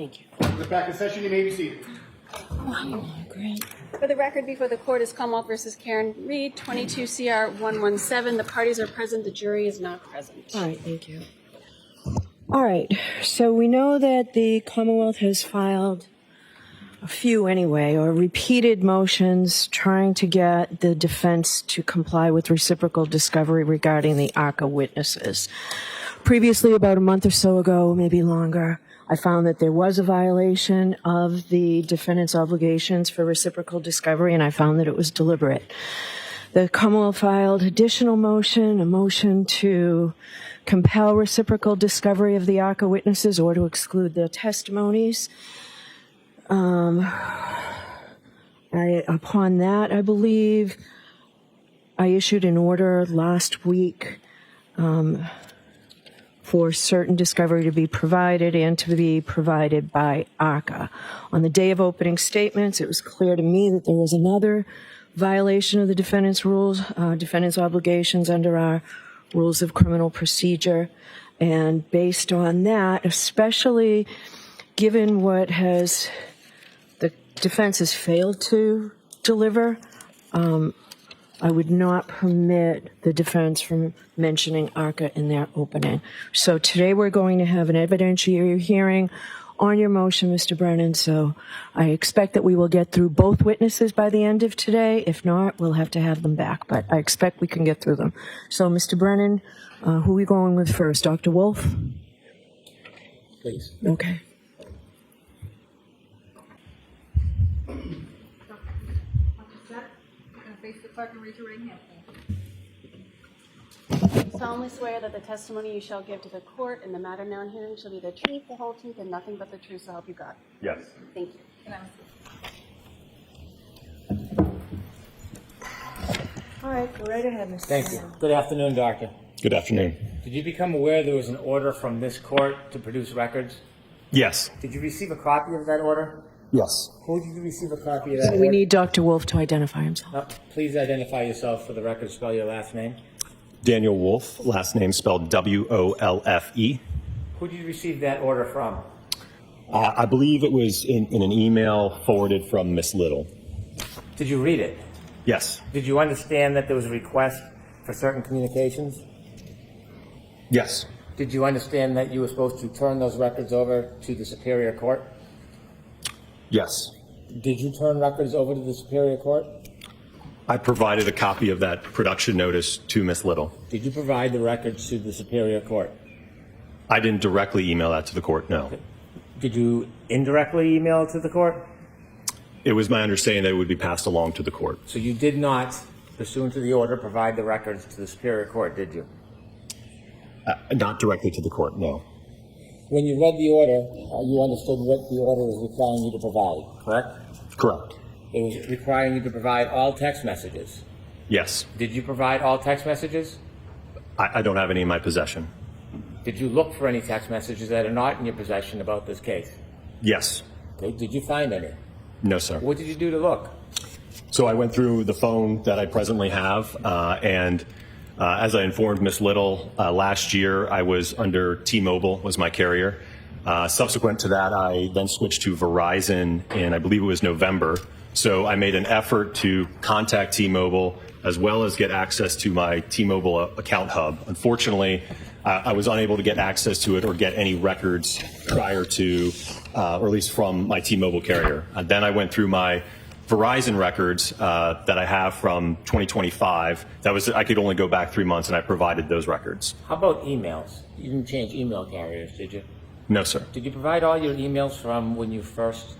Thank you. The back in session, you may be seated. Great. For the record, before the court is Commonwealth versus Karen Reed, 22 CR 117. The parties are present. The jury is not present. All right, thank you. All right, so we know that the Commonwealth has filed a few anyway, or repeated motions trying to get the defense to comply with reciprocal discovery regarding the ARCCA witnesses. Previously, about a month or so ago, maybe longer, I found that there was a violation of the defendant's obligations for reciprocal discovery, and I found that it was deliberate. The Commonwealth filed additional motion, a motion to compel reciprocal discovery of the ARCCA witnesses or to exclude their testimonies. Upon that, I believe, I issued an order last week for certain discovery to be provided and to be provided by ARCCA. On the day of opening statements, it was clear to me that there was another violation of the defendant's rules, defendant's obligations under our rules of criminal procedure. And based on that, especially given what the defense has failed to deliver, I would not permit the defense from mentioning ARCCA in their opening. So today we're going to have an evidentiary hearing on your motion, Mr. Brennan. So I expect that we will get through both witnesses by the end of today. If not, we'll have to have them back, but I expect we can get through them. So, Mr. Brennan, who are we going with first? Dr. Wolfe? Please. Okay. Face the clerk and raise your right hand. Solemnly swear that the testimony you shall give to the court in the matter now in hearing shall be the truth, the whole truth, and nothing but the truth, so help you God. Yes. Thank you. All right, go right ahead, Mr. Thank you. Brennan. Good afternoon, Doctor. Good afternoon. Did you become aware there was an order from this court to produce records? Yes. Did you receive a copy of that order? Yes. Who did you receive a copy of that We order? need Dr. Wolfe to identify himself. Please identify yourself for the record. Spell your last name. Daniel Wolfe, last name spelled W-O-L-F-E. Who did you receive that order from? I believe it was in an email forwarded from Miss Little. Did you read it? Yes. Did you understand that there was a request for certain communications? Yes. Did you understand that you were supposed to turn those records over to the Superior Court? Yes. Did you turn records over to the Superior Court? I provided a copy of that production notice to Miss Little. Did you provide the records to the Superior Court? I didn't directly email that to the court, no. Did you indirectly email it to the court? It was my understanding that it would be passed along to the court. So you did not, pursuant to the order, provide the records to the Superior Court, did you? Not directly to the court, no. When you read the order, you understood what the order was requiring you to provide, correct? Correct. It was requiring you to provide all text messages. Yes. Did you provide all text messages? I don't have any in my possession. Did you look for any text messages that are not in your possession about this case? Yes. Okay. Did you find any? No, sir. What did you do to look? So I went through the phone that I presently have, and as I informed Ms. Little, last year I was under T-Mobile, was my carrier. Subsequent to that, I then switched to Verizon in, I believe it was November. So I made an effort to contact T-Mobile as well as get access to my T-Mobile account hub. Unfortunately, I was unable to get access to it or get any records prior to, or at least from my T-Mobile carrier. Then I went through my Verizon records that I have from 2025. I could only go back 3 months, and I provided those records. How about emails? You didn't change email carriers, did you? No, sir. Did you provide all your emails from when you first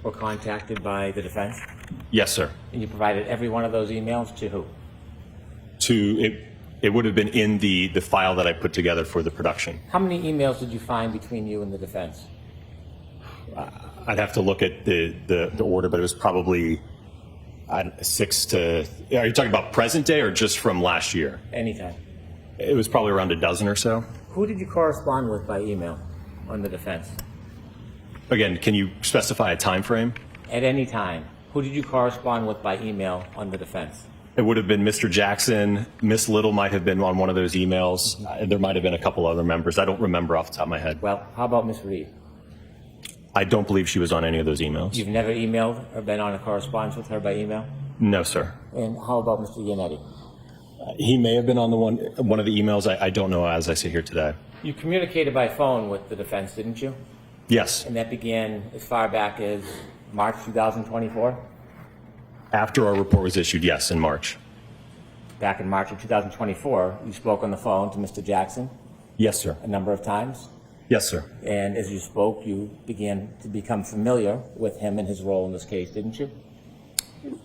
were contacted by the defense? Yes, sir. And you provided every one of those emails to who? It would have been in the file that I put together for the production. How many emails did you find between you and the defense? I'd have to look at the order, but it was probably 6 to. Are you talking about present day or just from last year? Anytime. It was probably around a dozen or so. Who did you correspond with by email on the defense? Again, can you specify a time frame? At any time. Who did you correspond with by email on the defense? It would have been Mr. Jackson. Miss Little might have been on one of those emails. There might have been a couple other members. I don't remember off the top of my head. Well, how about Ms. Reed? I don't believe she was on any of those emails. You've never emailed or been on a correspondence with her by email? No, sir. And how about Mr. Yannetti? He may have been on the one of the emails. I don't know as I sit here today. You communicated by phone with the defense, didn't you? Yes. And that began as far back as March 2024? After our report was issued, yes, in March. Back in March of 2024, you spoke on the phone to Mr. Jackson Yes, sir. a number of times. Yes, sir. And as you spoke, you began to become familiar with him and his role in this case, didn't you?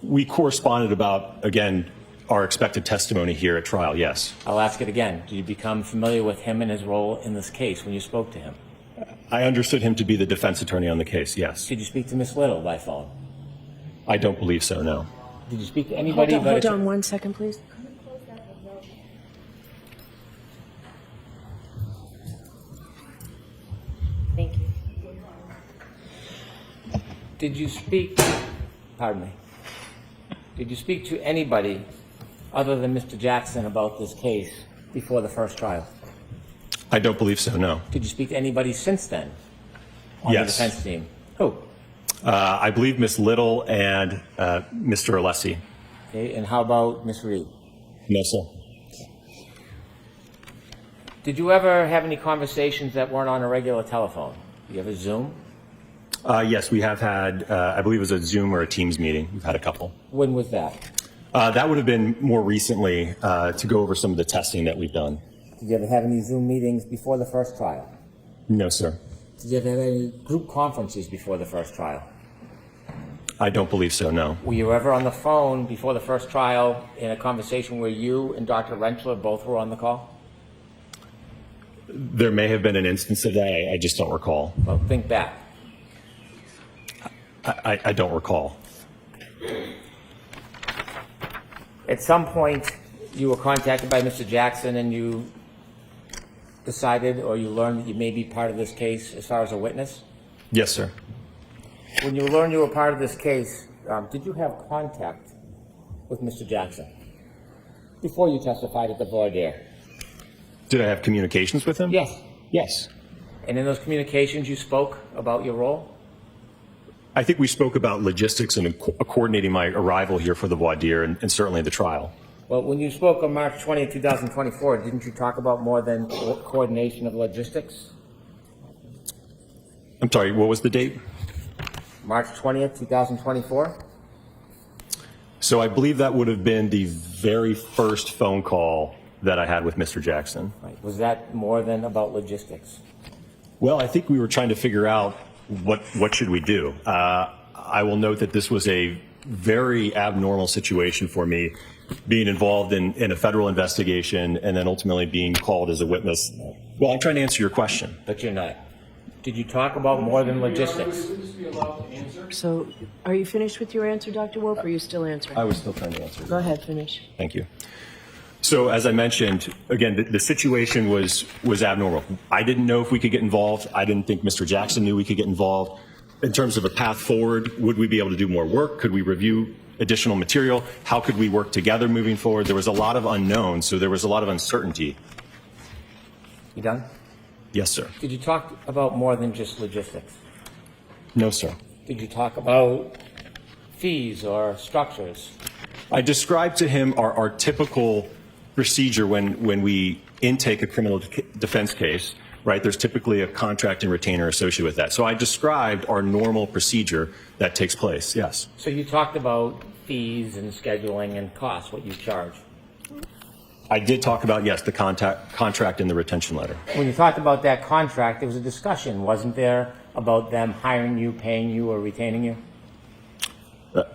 We corresponded about, again, our expected testimony here at trial, yes. I'll ask it again. Did you become familiar with him and his role in this case when you spoke to him? I understood him to be the defense attorney on the case, yes. Did you speak to Miss Little by phone? I don't believe so, no. Did you speak to anybody? Hold on 1 second, please. Thank you. Did you speak, pardon me, did you speak to anybody other than Mr. Jackson about this case before the first trial? I don't believe so, no. Did you speak to anybody since then on Yes. the defense team? Who? I believe Miss Little and Mr. Alessi. Okay, and how about Miss Reed? No, sir. Did you ever have any conversations that weren't on a regular telephone? You ever Zoom? Yes, we have had, I believe it was a Zoom or a Teams meeting. We've had a couple. When was that? That would have been more recently to go over some of the testing that we've done. Did you ever have any Zoom meetings before the first trial? No, sir. Did you ever have any group conferences before the first trial? I don't believe so, no. Were you ever on the phone before the first trial in a conversation where you and Dr. Rentschler both were on the call? There may have been an instance of that. I just don't recall. Well, think back. I don't recall. At some point, you were contacted by Mr. Jackson and you decided or you learned that you may be part of this case as far as a witness? Yes, sir. When you learned you were part of this case, did you have contact with Mr. Jackson before you testified at the voir dire? Did I have communications with him? Yes. Yes. And in those communications, you spoke about your role? I think we spoke about logistics and coordinating my arrival here for the voir dire and certainly the trial. Well, when you spoke on March 20th, 2024, didn't you talk about more than coordination of logistics? I'm sorry, what was the date? March 20th, 2024? So I believe that would have been the very first phone call that I had with Mr. Jackson. Right. Was that more than about logistics? Well, I think we were trying to figure out what should we do. I will note that this was a very abnormal situation for me, being involved in a federal investigation and then ultimately being called as a witness. Well, I'm trying to answer your question. But you're not. Did you talk about more than logistics? So, are you finished with your answer, Dr. Wolfe, or are you still answering? I was still trying to answer. Go ahead, finish. Thank you. So as I mentioned, again, the situation was abnormal. I didn't know if we could get involved. I didn't think Mr. Jackson knew we could get involved. In terms of a path forward, would we be able to do more work? Could we review additional material? How could we work together moving forward? There was a lot of unknowns, so there was a lot of uncertainty. You done? Yes, sir. Did you talk about more than just logistics? No, sir. Did you talk about fees or structures? I described to him our typical procedure when we intake a criminal defense case, right? There's typically a contract and retainer associated with that. So I described our normal procedure that takes place, yes. So you talked about fees and scheduling and costs, what you charge. I did talk about, yes, the contract and the retention letter. When you talked about that contract, there was a discussion, wasn't there, about them hiring you, paying you, or retaining you?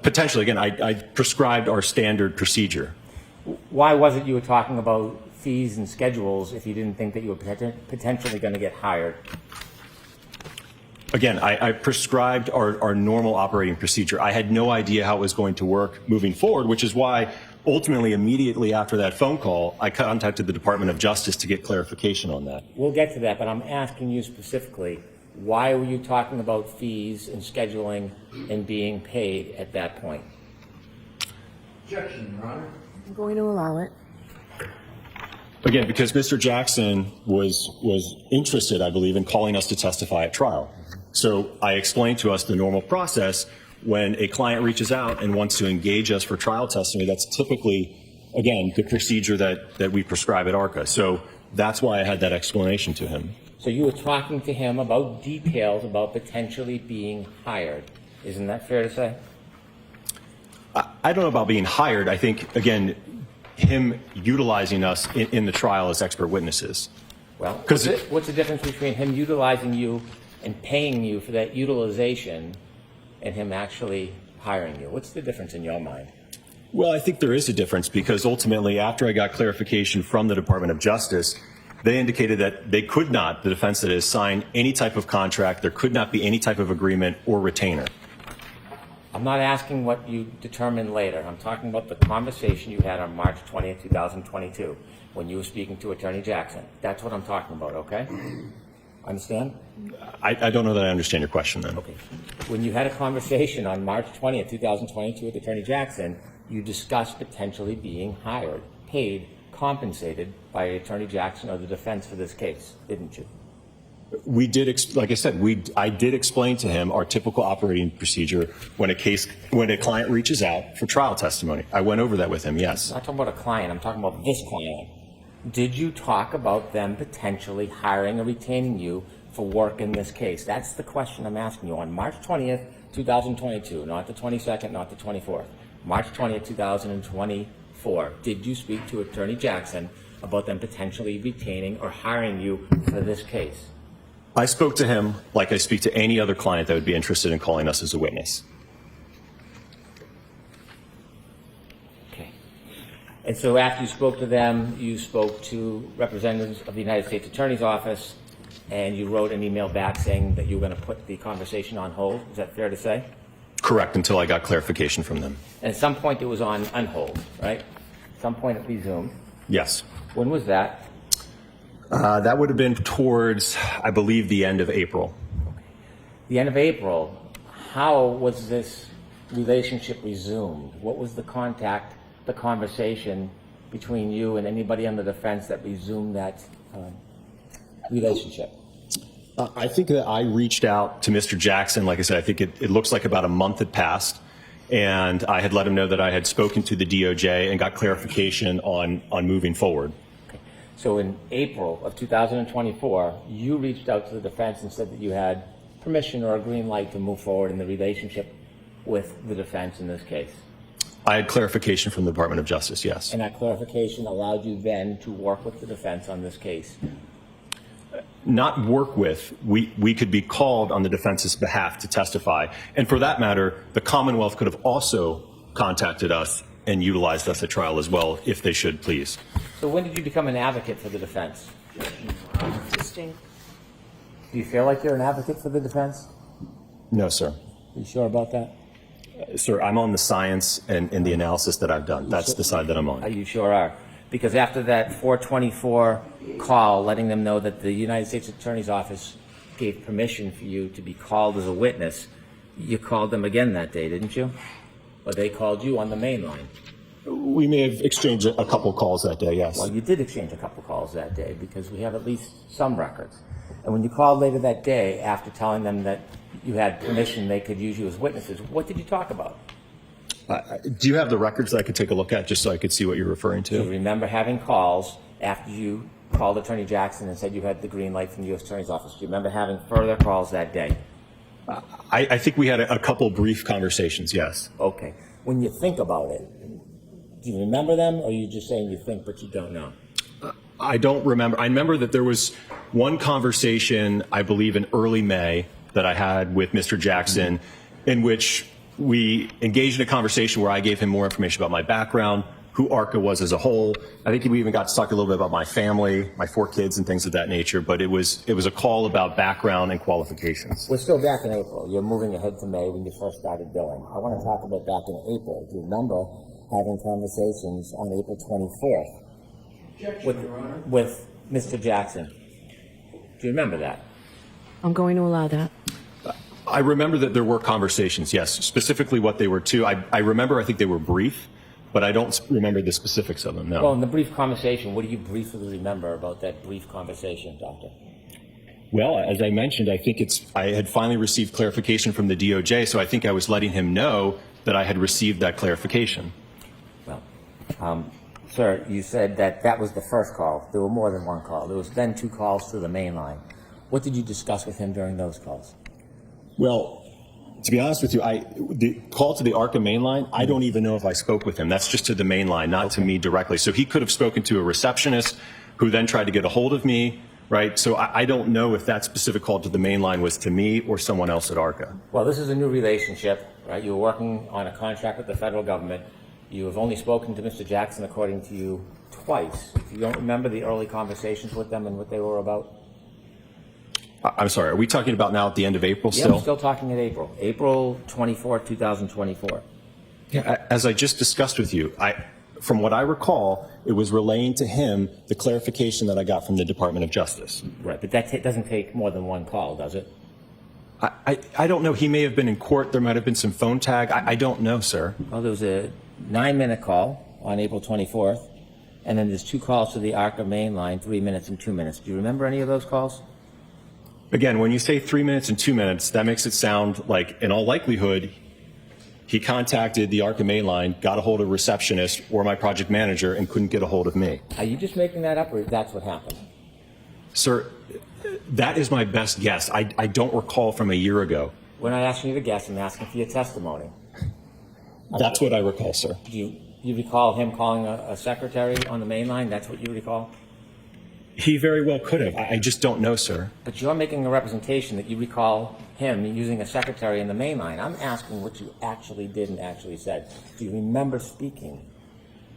Potentially, again, I prescribed our standard procedure. Why was it you were talking about fees and schedules if you didn't think that you were potentially going to get hired? Again, I prescribed our normal operating procedure. I had no idea how it was going to work moving forward, which is why ultimately, immediately after that phone call, I contacted the Department of Justice to get clarification on that. We'll get to that, but I'm asking you specifically, why were you talking about fees and scheduling and being paid at that point? Objection, Your Honor. I'm going to allow it. Again, because Mr. Jackson was interested, I believe, in calling us to testify at trial. So I explained to us the normal process. When a client reaches out and wants to engage us for trial testimony, that's typically, again, the procedure that we prescribe at ARCCA. So that's why I had that explanation to him. So you were talking to him about details about potentially being hired. Isn't that fair to say? I don't know about being hired. I think, again, him utilizing us in the trial as expert witnesses. Well, 'Cause what's the difference between him utilizing you and paying you for that utilization and him actually hiring you? What's the difference in your mind? Well, I think there is a difference because ultimately, after I got clarification from the Department of Justice, they indicated that they could not, the defense that is, sign any type of contract. There could not be any type of agreement or retainer. I'm not asking what you determined later. I'm talking about the conversation you had on March 20th, 2022, when you were speaking to Attorney Jackson. That's what I'm talking about, okay? Understand? I don't know that I understand your question then. Okay. When you had a conversation on March 20th, 2022 with Attorney Jackson, you discussed potentially being hired, paid, compensated by Attorney Jackson or the defense for this case, didn't you? We did, like I said, I did explain to him our typical operating procedure when a client reaches out for trial testimony. I went over that with him, yes. I'm not talking about a client, I'm talking about this client. Did you talk about them potentially hiring or retaining you for work in this case? That's the question I'm asking you on March 20th, 2022, not the 22nd, not the 24th. March 20th, 2024. Did you speak to Attorney Jackson about them potentially retaining or hiring you for this case? I spoke to him like I speak to any other client that would be interested in calling us as a witness. Okay. And so after you spoke to them, you spoke to representatives of the United States Attorney's Office, and you wrote an email back saying that you were going to put the conversation on hold. Is that fair to say? Correct, until I got clarification from them. And at some point it was on hold, right? At some point it resumed. Yes. When was that? That would have been towards, I believe, the end of April. The end of April. How was this relationship resumed? What was the contact, the conversation between you and anybody on the defense that resumed that relationship? I think that I reached out to Mr. Jackson. Like I said, I think it looks like about a month had passed, and I had let him know that I had spoken to the DOJ and got clarification on moving forward. So in April of 2024, you reached out to the defense and said that you had permission or a green light to move forward in the relationship with the defense in this case. I had clarification from the Department of Justice, yes. And that clarification allowed you then to work with the defense on this case. Not work with, we could be called on the defense's behalf to testify. And for that matter, the Commonwealth could have also contacted us and utilized us at trial as well, if they should, please. So when did you become an advocate for the defense? Interesting. Do you feel like you're an advocate for the defense? No, sir. Are you sure about that? Sir, I'm on the science and the analysis that I've done. That's the side that I'm on. You sure are. Because after that 424 call letting them know that the United States Attorney's Office gave permission for you to be called as a witness, you called them again that day, didn't you? Or they called you on the main line? We may have exchanged a couple calls that day, yes. Well, you did exchange a couple calls that day because we have at least some records. And when you called later that day after telling them that you had permission they could use you as witnesses, what did you talk about? Do you have the records that I could take a look at just so I could see what you're referring Do you to? remember having calls after you called Attorney Jackson and said you had the green light from the U.S. Attorney's Office? Do you remember having further calls that day? I think we had a couple brief conversations, yes. Okay. When you think about it, do you remember them, or are you just saying you think but you don't know? I don't remember. I remember that there was one conversation, I believe in early May, that I had with Mr. Jackson, in which we engaged in a conversation where I gave him more information about my background, who ARCCA was as a whole. I think we even got to talk a little bit about my family, my 4 kids and things of that nature, but it was a call about background and qualifications. We're still back in April. You're moving ahead to May when you first started billing. I want to talk about back in April. Do you remember having conversations on April 24th with Mr. Jackson? Do you remember that? I'm going to allow that. I remember that there were conversations, yes. Specifically what they were to. I remember, I think they were brief, but I don't remember the specifics of them, no. Well, in the brief conversation, what do you briefly remember about that brief conversation, Doctor? Well, as I mentioned, I had finally received clarification from the DOJ, so I think I was letting him know that I had received that clarification. Well, sir, you said that that was the first call. There were more than one call. There was then 2 calls to the main line. What did you discuss with him during those calls? Well, to be honest with you, the call to the ARCCA main line, I don't even know if I spoke with him. That's just to the main line, not to me directly. So he could have spoken to a receptionist who then tried to get a hold of me, right? So I don't know if that specific call to the main line was to me or someone else at ARCCA. Well, this is a new relationship, right? You were working on a contract with the federal government. You have only spoken to Mr. Jackson, according to you, twice. You don't remember the early conversations with them and what they were about? I'm sorry, are we talking about now at the end of April Yeah, still? I'm still talking at April. April 24, 2024. Yeah, as I just discussed with you, from what I recall, it was relaying to him the clarification that I got from the Department of Justice. Right, but that doesn't take more than one call, does it? I don't know. He may have been in court. There might have been some phone tag. I don't know, sir. Well, there was a 9-minute call on April 24th, and then there's 2 calls to the ARCCA main line, 3 minutes and 2 minutes. Do you remember any of those calls? Again, when you say 3 minutes and 2 minutes, that makes it sound like, in all likelihood, he contacted the ARCCA main line, got a hold of a receptionist or my project manager, and couldn't get a hold of me. Are you just making that up, or that's what happened? Sir, that is my best guess. I don't recall from a year ago. We're not asking you to guess. I'm asking for your testimony. That's what I recall, sir. Do you recall him calling a secretary on the main line? That's what you recall? He very well could have. I just don't know, sir. But you're making a representation that you recall him using a secretary in the main line. I'm asking what you actually did and actually said. Do you remember speaking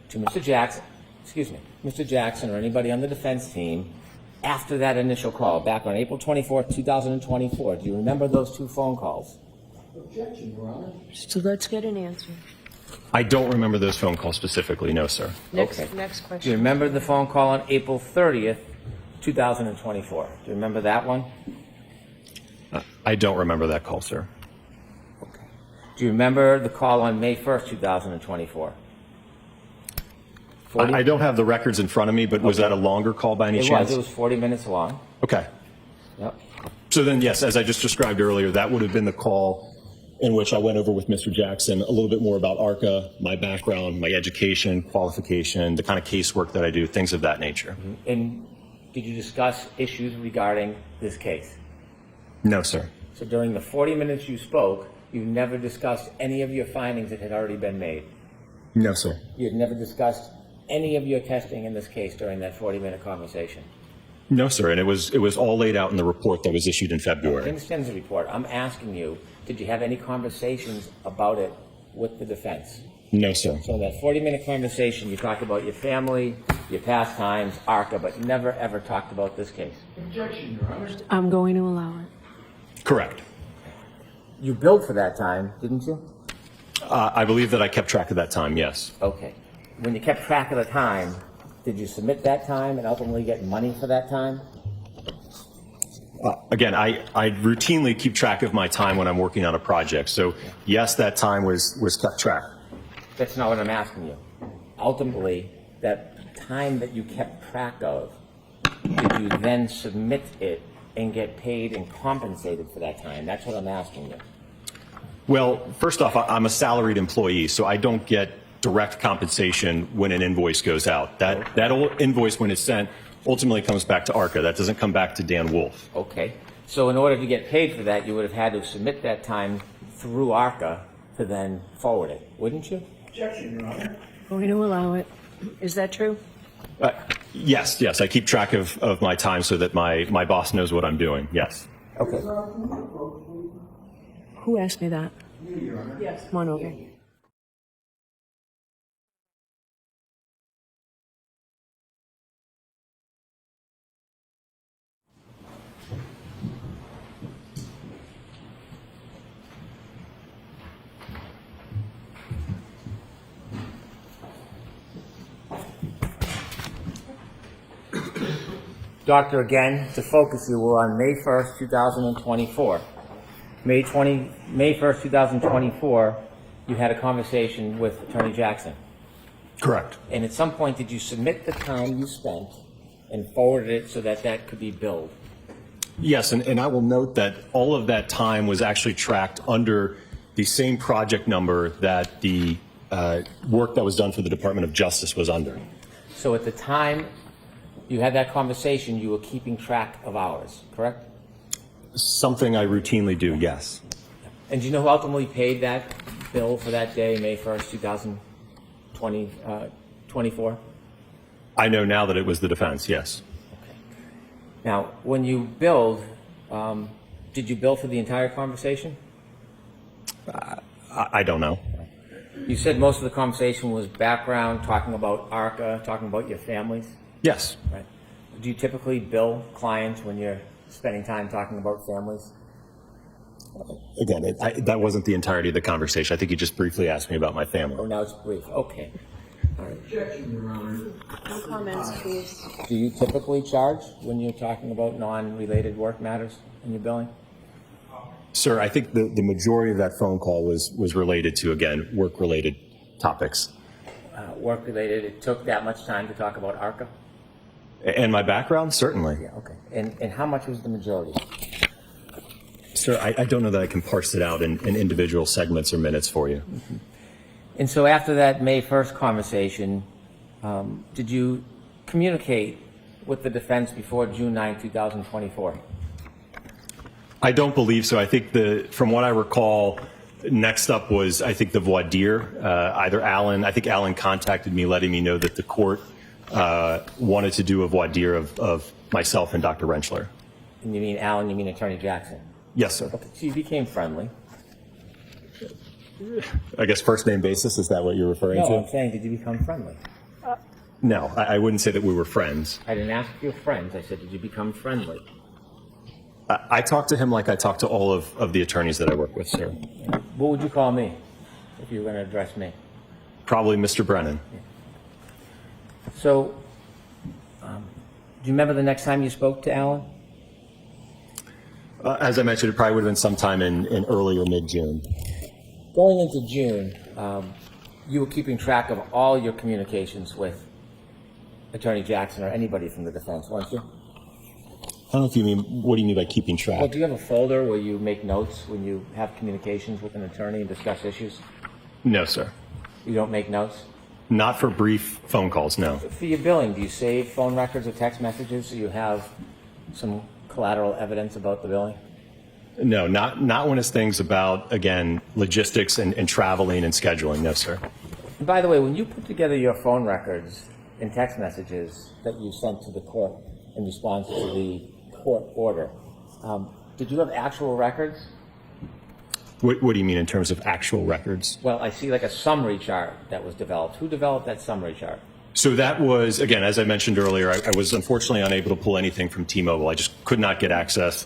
to Mr. Jackson, Mr. Jackson or anybody on the defense team after that initial call back on April 24th, 2024? Do you remember those 2 phone calls? Objection, Your Honor. So let's get an answer. I don't remember those phone calls specifically, no, sir. Next Okay. next Do you question. remember the phone call on April 30th, 2024? Do you remember that one? I don't remember that call, sir. Do you remember the call on May 1st, 2024? I don't have the records in front of me, but was that a longer call by any chance? It was 40 minutes long. Okay. Yep. So then, yes, as I just described earlier, that would have been the call in which I went over with Mr. Jackson a little bit more about ARCCA, my background, my education, qualification, the kind of casework that I do, things of that nature. And did you discuss issues regarding this case? No, sir. So during the 40 minutes you spoke, you never discussed any of your findings that had already been made. No, sir. You had never discussed any of your testing in this case during that 40-minute conversation. No, sir. And it was all laid out in the report that was issued in I February. understand the report. I'm asking you, did you have any conversations about it with the defense? No, sir. So in that 40-minute conversation, you talked about your family, your pastimes, ARCCA, but never ever talked about this case. Objection, Your Honor. I'm going to allow it. Correct. You billed for that time, didn't you? I believe that I kept track of that time, yes. Okay. When you kept track of the time, did you submit that time and ultimately get money for that time? Again, I routinely keep track of my time when I'm working on a project. So, yes, that time was kept track. That's not what I'm asking you. Ultimately, that time that you kept track of, did you then submit it and get paid and compensated for that time? That's what I'm asking you. Well, first off, I'm a salaried employee, so I don't get direct compensation when an invoice goes out. That old invoice, when it's sent, ultimately comes back to ARCCA. That doesn't come back to Dan Wolfe. Okay. So in order to get paid for that, you would have had to submit that time through ARCCA to then forward it, wouldn't you? Objection, Your Honor. Going to allow it. Is that true? Yes, I keep track of my time so that my boss knows what I'm doing, yes. Okay. Who asked me that? You, Your Honor. Yes. Come on over. Doctor, again, to focus you, we're on May 1st, 2024. May 1st, 2024, you had a conversation with Attorney Jackson. Correct. And at some point, did you submit the time you spent and forwarded it so that that could be billed? Yes, and I will note that all of that time was actually tracked under the same project number that the work that was done for the Department of Justice was under. So at the time you had that conversation, you were keeping track of hours, correct? Something I routinely do, yes. And do you know who ultimately paid that bill for that day, May 1st, 2024? I know now that it was the defense, yes. Now, when you billed, did you bill for the entire conversation? I don't know. You said most of the conversation was background, talking about ARCCA, talking about your families, Yes. right? Do you typically bill clients when you're spending time talking about families? Again, that wasn't the entirety of the conversation. I think you just briefly asked me about my Oh, family. now it's brief. Okay. Objection, Your Honor. No comments, please. Do you typically charge when you're talking about non-related work matters in your billing? Sir, I think the majority of that phone call was related to, again, work-related topics. Work-related, it took that much time to talk about ARCCA? And my background, certainly. Yeah, okay. And how much was the majority? Sir, I don't know that I can parse it out in individual segments or minutes for you. And so after that May 1st conversation, did you communicate with the defense before June 9, 2024? I don't believe so. I think from what I recall, next up was, I think, the voir dire. Either I think Alan contacted me letting me know that the court wanted to do a voir dire of myself and Dr. Rentschler. And you mean Alan, you mean Attorney Jackson? Yes, sir. Okay, so you became friendly. I guess first name basis, is that what you're referring No, to? I'm saying, did you become friendly? No, I wouldn't say that we were friends. I didn't ask if you were friends. I said, did you become friendly? I talked to him like I talked to all of the attorneys that I work with, sir. What would you call me if you were going to address me? Probably Mr. Brennan. So, do you remember the next time you spoke to Alan? As I mentioned, it probably would have been sometime in early or mid-June. Going into June, you were keeping track of all your communications with Attorney Jackson or anybody from the defense, weren't you? I don't know if you mean, what do you mean by keeping track? Well, do you have a folder where you make notes when you have communications with an attorney and discuss issues? No, sir. You don't make notes? Not for brief phone calls, no. For your billing, do you save phone records or text messages so you have some collateral evidence about the billing? No, not when it's things about, again, logistics and traveling and scheduling, no, sir. And by the way, when you put together your phone records and text messages that you sent to the court in response to the court order, did you have actual records? What do you mean in terms of actual records? Well, I see like a summary chart that was developed. Who developed that summary chart? So that was, again, as I mentioned earlier, I was unfortunately unable to pull anything from T-Mobile. I just could not get access.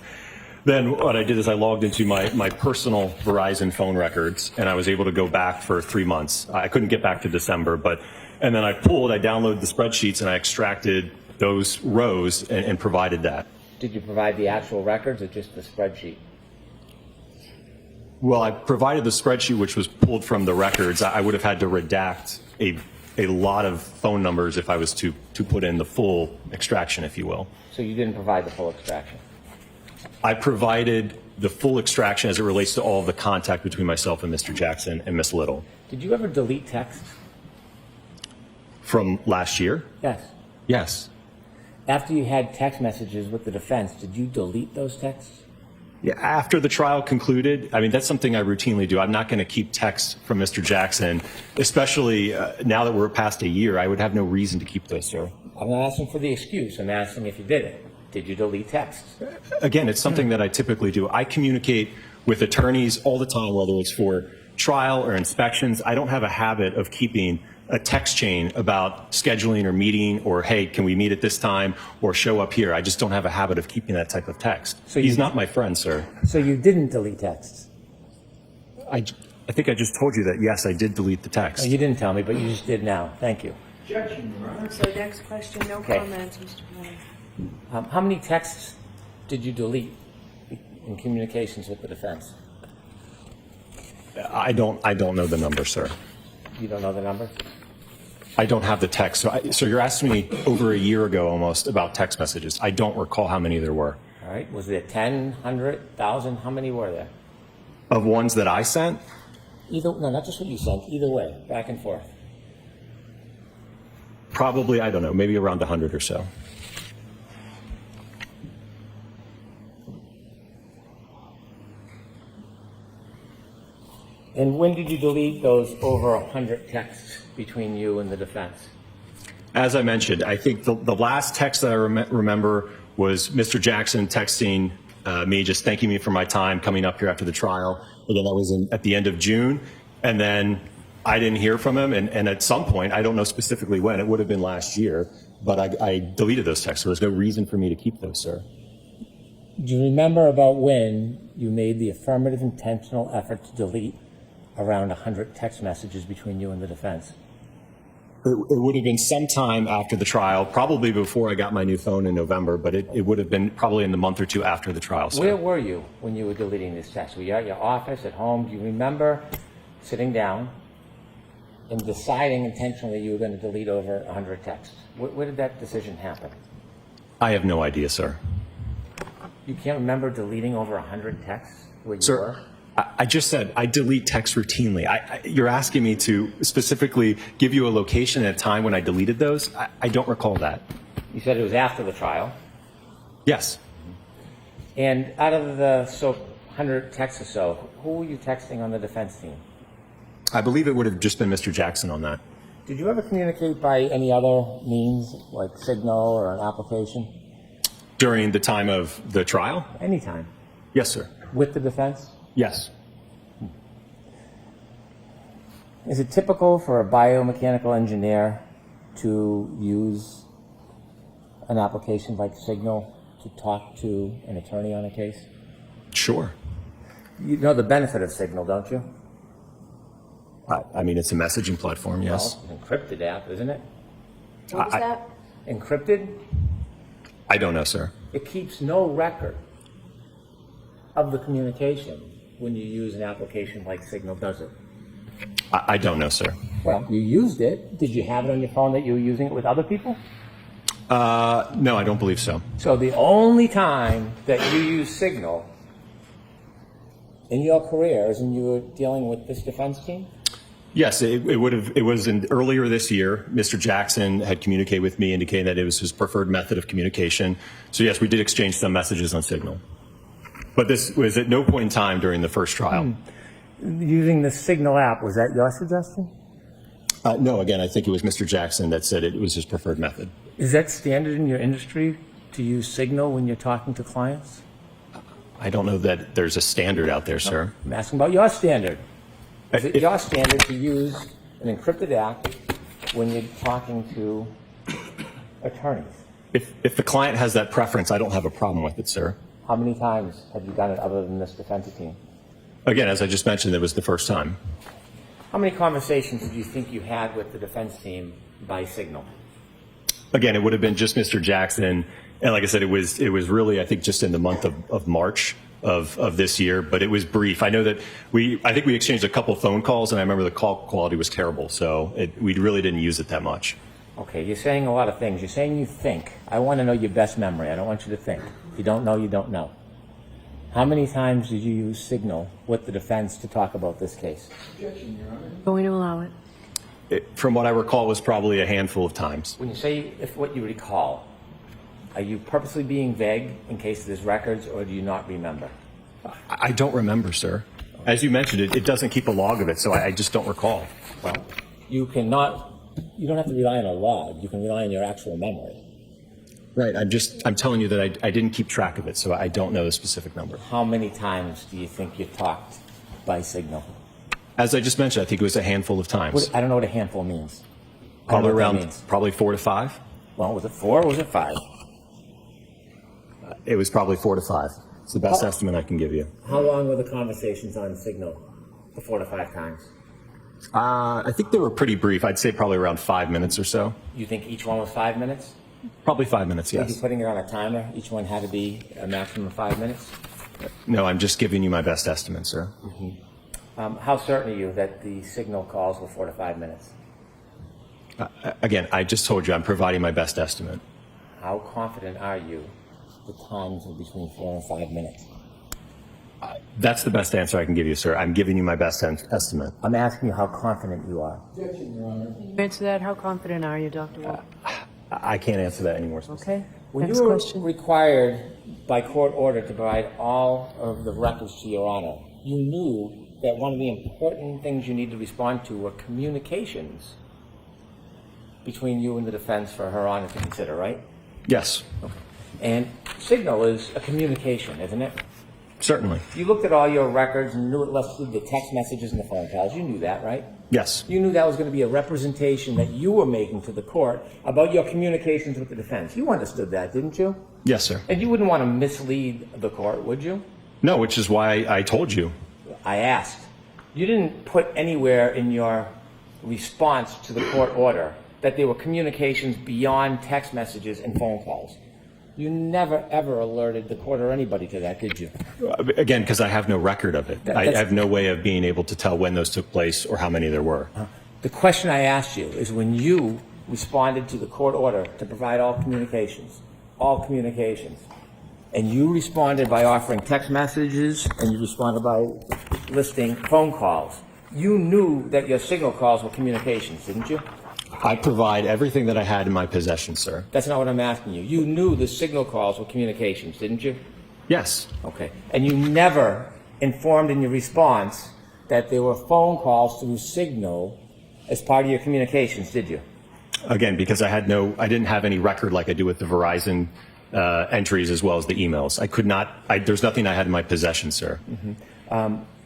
Then what I did is I logged into my personal Verizon phone records, and I was able to go back for 3 months. I couldn't get back to December, and then I downloaded the spreadsheets, and I extracted those rows and provided that. Did you provide the actual records or just the spreadsheet? Well, I provided the spreadsheet, which was pulled from the records. I would have had to redact a lot of phone numbers if I was to put in the full extraction, if you will. So you didn't provide the full extraction? I provided the full extraction as it relates to all of the contact between myself and Mr. Jackson and Miss Little. Did you ever delete texts? From last year? Yes. Yes. After you had text messages with the defense, did you delete those texts? Yeah, after the trial concluded, I mean, that's something I routinely do. I'm not going to keep texts from Mr. Jackson, especially now that we're past a year. I would have no reason to keep those, sir. I'm not asking for the excuse. I'm asking if you did it. Did you delete texts? Again, it's something that I typically do. I communicate with attorneys all the time, whether it's for trial or inspections. I don't have a habit of keeping a text chain about scheduling or meeting or, hey, can we meet at this time or show up here. I just don't have a habit of keeping that type of text. So he's not my friend, sir. So you didn't delete texts? I think I just told you that, yes, I did delete the text. Oh, you didn't tell me, but you just did now. Thank you. Objection, Your Honor. So next question, no Okay. comments, Mr. Brennan. How many texts did you delete in communications with the defense? I don't know the number, sir. You don't know the number? I don't have the text. So you're asking me over a year ago almost about text messages. I don't recall how many there were. All All right, was there 10, 100, 1,000? How many were there? Of ones that I sent, No, not just what you sent, either way, back and forth. probably, I don't know, maybe around 100 or so. And when did you delete those over 100 texts between you and the defense? As I mentioned, I think the last text that I remember was Mr. Jackson texting me, just thanking me for my time coming up here after the trial. Again, that was at the end of June. And then I didn't hear from him. And at some point, I don't know specifically when, it would have been last year, but I deleted those texts. There was no reason for me to keep those, sir. Do you remember about when you made the affirmative intentional effort to delete around 100 text messages between you and the defense? It would have been sometime after the trial, probably before I got my new phone in November, but it would have been probably in the month or two after the trial, sir. Where were you when you were deleting these texts? Were you at your office, at home? Do you remember sitting down and deciding intentionally you were going to delete over 100 texts? Where did that decision happen? I have no idea, sir. You can't remember deleting over 100 texts where you Sir, were? I just said I delete texts routinely. You're asking me to specifically give you a location and a time when I deleted those? I don't recall that. You said it was after the trial. Yes. And out of the 100 texts or so, who were you texting on the defense team? I believe it would have just been Mr. Jackson on that. Did you ever communicate by any other means, like Signal or an application? During the time of the trial? Anytime. Yes, sir. With the defense? Yes. Is it typical for a biomechanical engineer to use an application like Signal to talk to an attorney on a case? Sure. You know the benefit of Signal, don't you? I mean, it's a messaging platform, yes. Well, it's an encrypted app, isn't it? What was that? Encrypted? I don't know, sir. It keeps no record of the communication when you use an application like Signal, does it? I don't know, sir. Well, you used it. Did you have it on your phone that you were using it with other people? No, I don't believe so. So the only time that you use Signal in your career is when you were dealing with this defense team? Yes, it was earlier this year. Mr. Jackson had communicated with me, indicating that it was his preferred method of communication. So yes, we did exchange some messages on Signal. But this was at no point in time during the first trial. Using the Signal app, was that your suggestion? No, again, I think it was Mr. Jackson that said it was his preferred method. Is that standard in your industry to use Signal when you're talking to clients? I don't know that there's a standard out there, sir. I'm asking about your standard. Is it If- your standard to use an encrypted app when you're talking to attorneys? If the client has that preference, I don't have a problem with it, sir. How many times have you done it other than this defense team? Again, as I just mentioned, it was the first time. How many conversations do you think you had with the defense team by Signal? Again, it would have been just Mr. Jackson. And like I said, it was really, I think, just in the month of March of this year, but it was brief. I know that I think we exchanged a couple phone calls, and I remember the call quality was terrible, so we really didn't use it that much. Okay, you're saying a lot of things. You're saying you think. I want to know your best memory. I don't want you to think. If you don't know, you don't know. How many times did you use Signal with the defense to talk about this case? Objection, Your Honor. Going to allow it. From what I recall, it was probably a handful of times. When you say if what you recall, are you purposely being vague in case there's records, or do you not remember? I don't remember, sir. As you mentioned, it doesn't keep a log of it, so I just don't recall. Well, you don't have to rely on a log. You can rely on your actual memory. Right. I'm telling you that I didn't keep track of it, so I don't know the specific number. How many times do you think you talked by Signal? As I just mentioned, I think it was a handful of times. I don't know what a handful means. I don't Probably know what that around, means. probably 4 to 5. Well, was it 4 or was it 5? It was probably 4 to 5. It's the best estimate I can give you. How long were the conversations on Signal? The 4 to 5 times. I think they were pretty brief. I'd say probably around 5 minutes or so. You think each one was 5 minutes? Probably 5 minutes, Were you yes. putting it on a timer? Each one had to be a maximum of 5 minutes? No, I'm just giving you my best estimate, sir. How certain are you that the Signal calls were 4 to 5 minutes? Again, I just told you I'm providing my best estimate. How confident are you the times of between 4 and 5 minutes? That's the best answer I can give you, sir. I'm giving you my best estimate. I'm asking you how confident you are. Objection, Your Honor. Answer that. How confident are you, Dr. Wolfe? I can't answer that anymore. Okay. When Next you were question. required by court order to provide all of the records to Your Honor, you knew that one of the important things you need to respond to were communications between you and the defense for Her Honor to consider, right? Yes, And signal is a communication, isn't it? certainly. You looked at all your records and knew it listed the text messages and the phone calls. You knew that, right? Yes, You knew that was going to be a representation that you were making to the court about your communications with the defense. You understood that, didn't you? yes, sir. And you wouldn't want to mislead the court, would you? No, which is why I told you. I asked. You didn't put anywhere in your response to the court order that there were communications beyond text messages and phone calls. You never, ever alerted the court or anybody to that, did you? Again, because I have no record of it. I That's- have no way of being able to tell when those took place or how many there were. The question I asked you is when you responded to the court order to provide all communications, and you responded by offering text messages and you responded by listing phone calls, you knew that your signal calls were communications, didn't you? I provide everything that I had in my possession, sir. That's not what I'm asking you. You knew the signal calls were communications, didn't you? Yes, Okay. And you never informed in your response that there were phone calls through signal as part of your communications, did you? again, because I didn't have any record like I do with the Verizon entries as well as the emails. I could not, there's nothing I had in my possession, sir.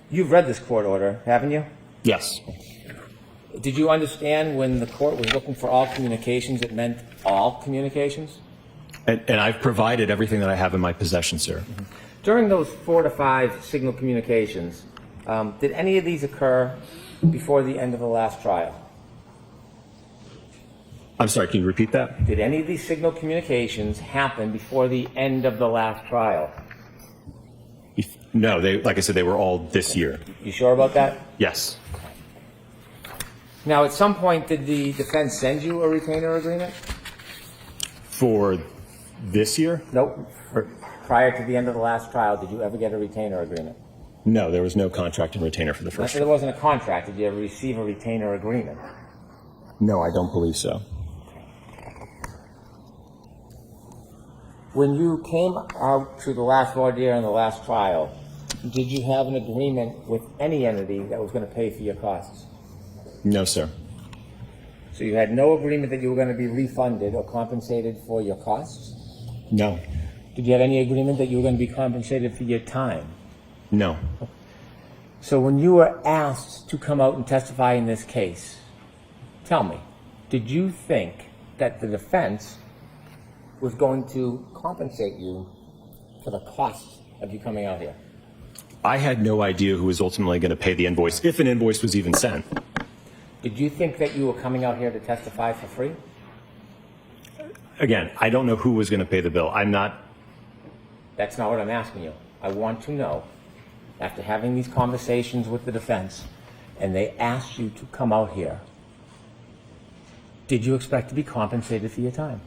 You've read this court order, haven't you? Yes, Did you understand when the court was looking for all communications, it meant all communications? and I've provided everything that I have in my possession, sir. During those 4 to 5 signal communications, did any of these occur before the end of the last trial? I'm sorry, can you repeat that? Did any of these signal communications happen before the end of the last trial? No, like I said, they were all this year. You sure about that? Yes. Now, at some point, did the defense send you a retainer agreement? For this year? Nope. Prior to the end of the last trial, did you ever get a retainer agreement? No, there was no contract and retainer for the Not first that there wasn't a contract. Did you ever receive a retainer agreement? No, I don't believe so. When you came out to the last voir dire and the last trial, did you have an agreement with any entity that was going to pay for your costs? No, sir. So you had no agreement that you were going to be refunded or compensated for your costs? No. Did you have any agreement that you were going to be compensated for your time? No. So when you were asked to come out and testify in this case, tell me, did you think that the defense was going to compensate you for the cost of you coming out here? I had no idea who was ultimately going to pay the invoice, if an invoice was even sent. Did you think that you were coming out here to testify for free? Again, I don't know who was going to pay the bill. I'm not. That's not what I'm asking you. I want to know, after having these conversations with the defense, and they asked you to come out here, did you expect to be compensated for your time?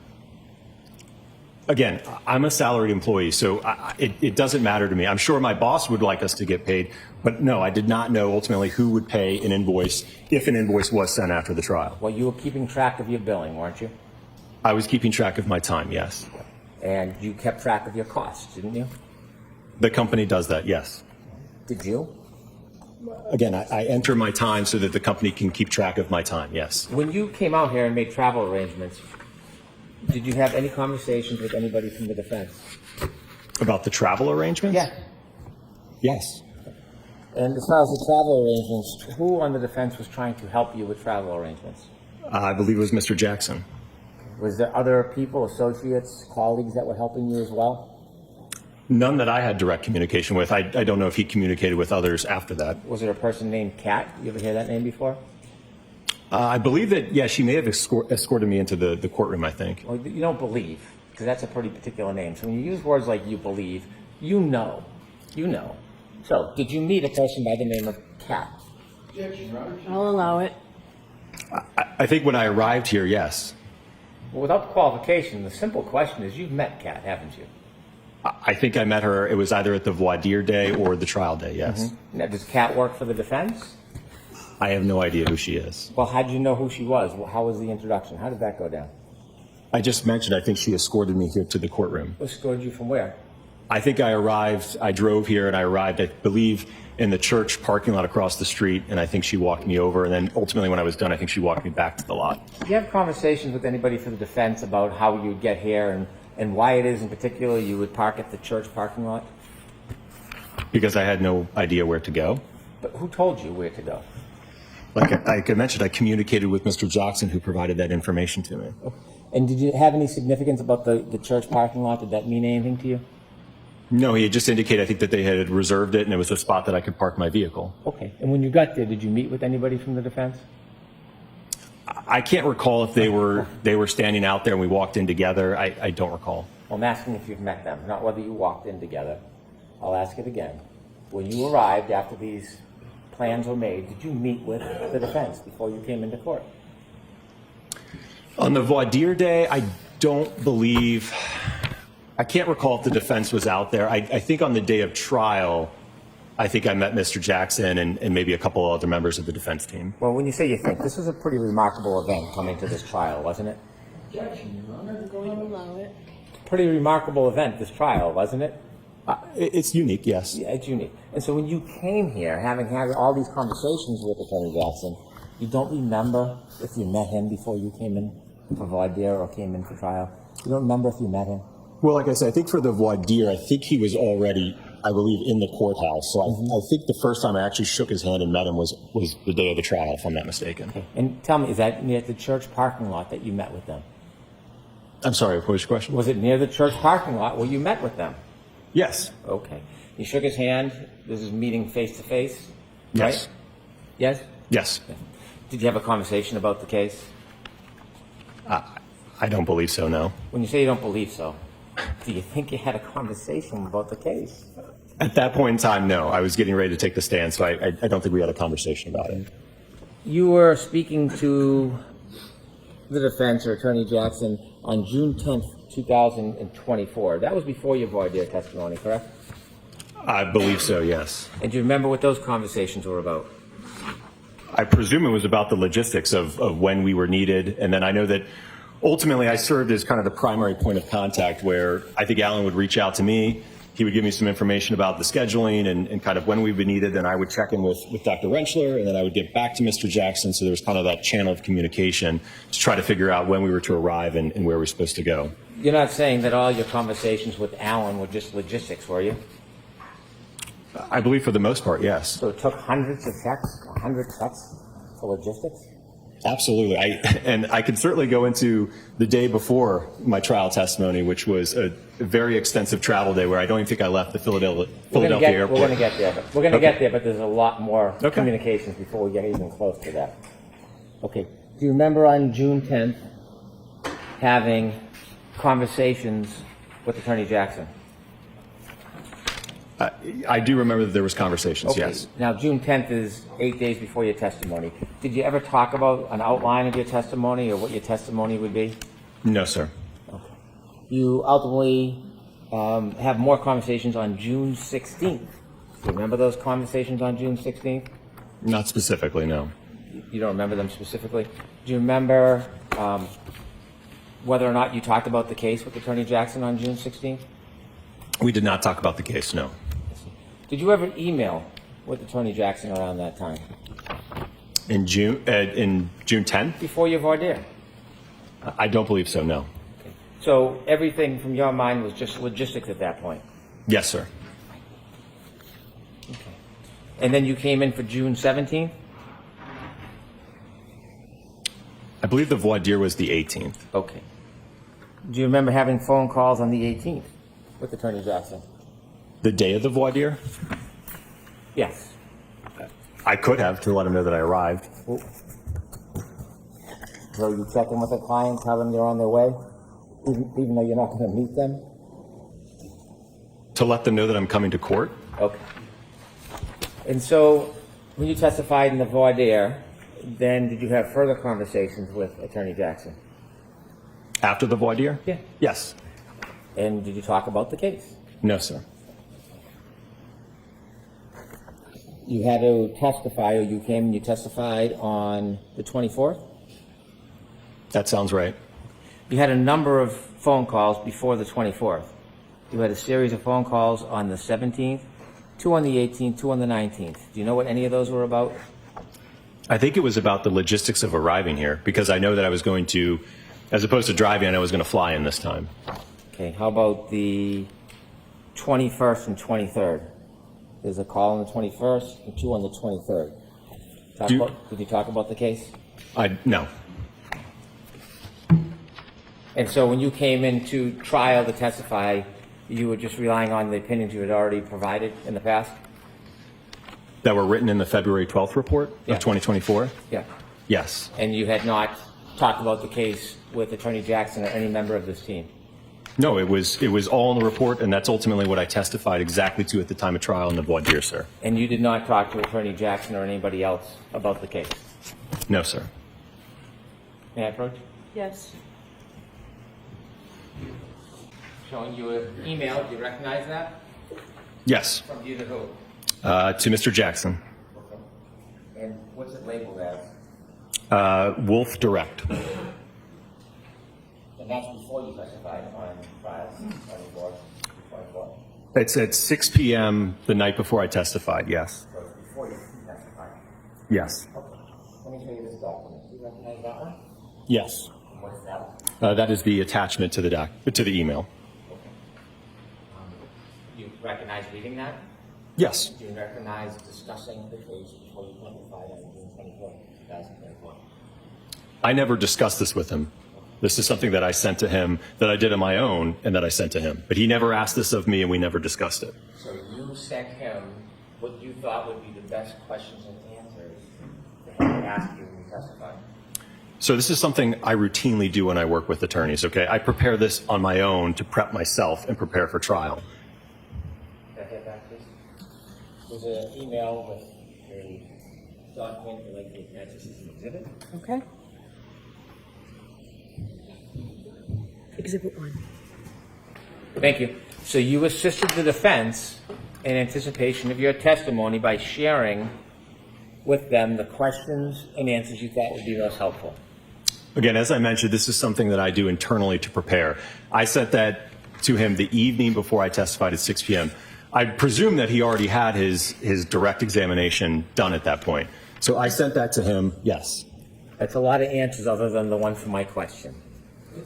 Again, I'm a salaried employee, so it doesn't matter to me. I'm sure my boss would like us to get paid, but no, I did not know ultimately who would pay an invoice if an invoice was sent after the trial. Well, you were keeping track of your billing, weren't you? I was keeping track of my time, yes. And you kept track of your costs, didn't you? The company does that, yes. Did you? Again, I enter my time so that the company can keep track of my time, yes. When you came out here and made travel arrangements, did you have any conversations with anybody from the defense? About the travel arrangements? Yeah. Yes. And as far as the travel arrangements, who on the defense was trying to help you with travel arrangements? I believe it was Mr. Jackson. Was there other people, associates, colleagues that were helping you as well? None that I had direct communication with. I don't know if he communicated with others after that. Was there a person named Kat? You ever hear that name before? I believe that, yeah, she may have escorted me into the courtroom, I think. Well, you don't believe, because that's a pretty particular name. So when you use words like you believe, you know. You know. So, did you meet a person by the name of Kat? Objection, Your Honor. I'll allow it. I think when I arrived here, yes. Well, without qualification, the simple question is you've met Kat, haven't you? I think I met her, it was either at the voir dire day or the trial day, yes. Now, does Kat work for the defense? I have no idea who she is. Well, how did you know who she was? How was the introduction? How did that go down? I just mentioned, I think she escorted me here to the courtroom. Escorted you from where? I think I drove here and I arrived, I believe, in the church parking lot across the street, and I think she walked me over, and then ultimately when I was done, I think she walked me back to the lot. Do you have conversations with anybody from the defense about how you'd get here and why it is in particular you would park at the church parking lot? Because I had no idea where to go. But who told you where to go? Like I mentioned, I communicated with Mr. Jackson, who provided that information to me. And did you have any significance about the church parking lot? Did that mean anything to you? No, he had just indicated, I think, that they had reserved it, and it was a spot that I could park my vehicle. Okay. And when you got there, did you meet with anybody from the defense? I can't recall if they were standing out there and we walked in together. I don't recall. Well, I'm asking if you've met them, not whether you walked in together. I'll ask it again. When you arrived after these plans were made, did you meet with the defense before you came into court? On the voir dire day, I don't believe, I can't recall if the defense was out there. I think on the day of trial, I think I met Mr. Jackson and maybe a couple other members of the defense team. Well, when you say you think, this was a pretty remarkable event coming to this trial, wasn't it? Objection, Your Honor. Going to allow it. Pretty remarkable event, this trial, wasn't it? It's unique, yes. Yeah, it's unique. And so when you came here, having had all these conversations with Attorney Jackson, you don't remember if you met him before you came in for voir dire or came in for trial? You don't remember if you met him? Well, like I said, I think for the voir dire, I think he was already, I believe, in the courthouse. So I think the first time I actually shook his hand and met him was the day of the trial, if I'm not mistaken. Okay. And tell me, is that near the church parking lot that you met with them? I'm sorry, what was your question? Was it near the church parking lot where you met with them? Yes. Okay. You shook his hand. This is meeting face to face, right? Yes. Yes? Yes. Did you have a conversation about the case? I don't believe so, no. When you say you don't believe so, do you think you had a conversation about the case? At that point in time, no. I was getting ready to take the stand, so I don't think we had a conversation about it. You were speaking to the defense or Attorney Jackson on June 10th, 2024. That was before your voir dire testimony, correct? I believe so, yes. And do you remember what those conversations were about? I presume it was about the logistics of when we were needed. And then I know that ultimately I served as kind of the primary point of contact where I think Alan would reach out to me. He would give me some information about the scheduling and kind of when we would be needed. Then I would check in with Dr. Rentschler, and then I would get back to Mr. Jackson. So there was kind of that channel of communication to try to figure out when we were to arrive and where we were supposed to go. You're not saying that all your conversations with Alan were just logistics, were you? I believe for the most part, yes. So it took hundreds of checks, 100 checks for logistics? Absolutely. I could certainly go into the day before my trial testimony, which was a very extensive travel day where I don't even think I left the Philadelphia airport. We're going to get there. We're going to get there, but there's a lot more Okay. communications before we get even close to that. Okay. Do you remember on June 10th having conversations with Attorney Jackson? I do remember that there was conversations, Okay. yes. Now, June 10th is 8 days before your testimony. Did you ever talk about an outline of your testimony or what your testimony would be? No, sir. Okay. You ultimately have more conversations on June 16th. Do you remember those conversations on June 16th? Not specifically, no. You don't remember them specifically? Do you remember whether or not you talked about the case with Attorney Jackson on June 16th? We did not talk about the case, no. Did you ever email with Attorney Jackson around that time? In June 10th? Before your voir dire? I don't believe so, no. Okay. So everything from your mind was just logistics at that point? Yes, sir. Okay. And then you came in for June 17th? I believe the voir dire was the 18th. Okay. Do you remember having phone calls on the 18th with Attorney Jackson? The day of the voir dire? Yes. I could have to let him know that I arrived. So you check in with a client, tell them they're on their way, even though you're not going to meet them? To let them know that I'm coming to court? Okay. And so when you testified in the voir dire, then did you have further conversations with Attorney Jackson? After the voir dire? Yeah. Yes. And did you talk about the case? No, sir. You had to testify, or you came and you testified on the 24th? That sounds right. You had a number of phone calls before the 24th. You had a series of phone calls on the 17th, 2 on the 18th, 2 on the 19th. Do you know what any of those were about? I think it was about the logistics of arriving here because I know that I was going to, as opposed to driving, I was going to fly in this time. Okay, how about the 21st and 23rd? There's a call on the 21st and 2 on the 23rd. Did you talk about the case? No. And so when you came into trial to testify, you were just relying on the opinions you had already provided in the past? That were written in the February 12th report Yeah. of 2024? Yeah. Yes. And you had not talked about the case with Attorney Jackson or any member of this team? No, it was all in the report, and that's ultimately what I testified exactly to at the time of trial in the voir dire, sir. And you did not talk to Attorney Jackson or anybody else about the case? No, sir. May I approach? Yes. Showing you an email. Do you recognize that? Yes. From you to who? To Mr. Jackson. And what's it labeled as? Wolfe Direct. And that's before you testified on trial, 24. It's at 6 p.m. the night before I testified, yes. So it's before you testified. Yes. Okay. Let me show you this document. Do you recognize that one? Yes. What's that? That is the attachment to the email. You recognize reading that? Yes. Do you recognize discussing the case before you testified on June 24, 2024? I never discussed this with him. This is something that I sent to him, that I did on my own, and that I sent to him. But he never asked this of me, and we never discussed it. So you sent him what you thought would be the best questions and answers to him to ask you when you testified? So this is something I routinely do when I work with attorneys, okay? I prepare this on my own to prep myself and prepare for trial. Can I get that, please? There's an email with a document that like to attach this as an exhibit. Okay. Exhibit 1. Thank you. So you assisted the defense in anticipation of your testimony by sharing with them the questions and answers you thought would be most helpful. Again, as I mentioned, this is something that I do internally to prepare. I sent that to him the evening before I testified at 6 p.m. I presume that he already had his direct examination done at that point. So I sent that to him, yes. That's a lot of answers other than the one for my question.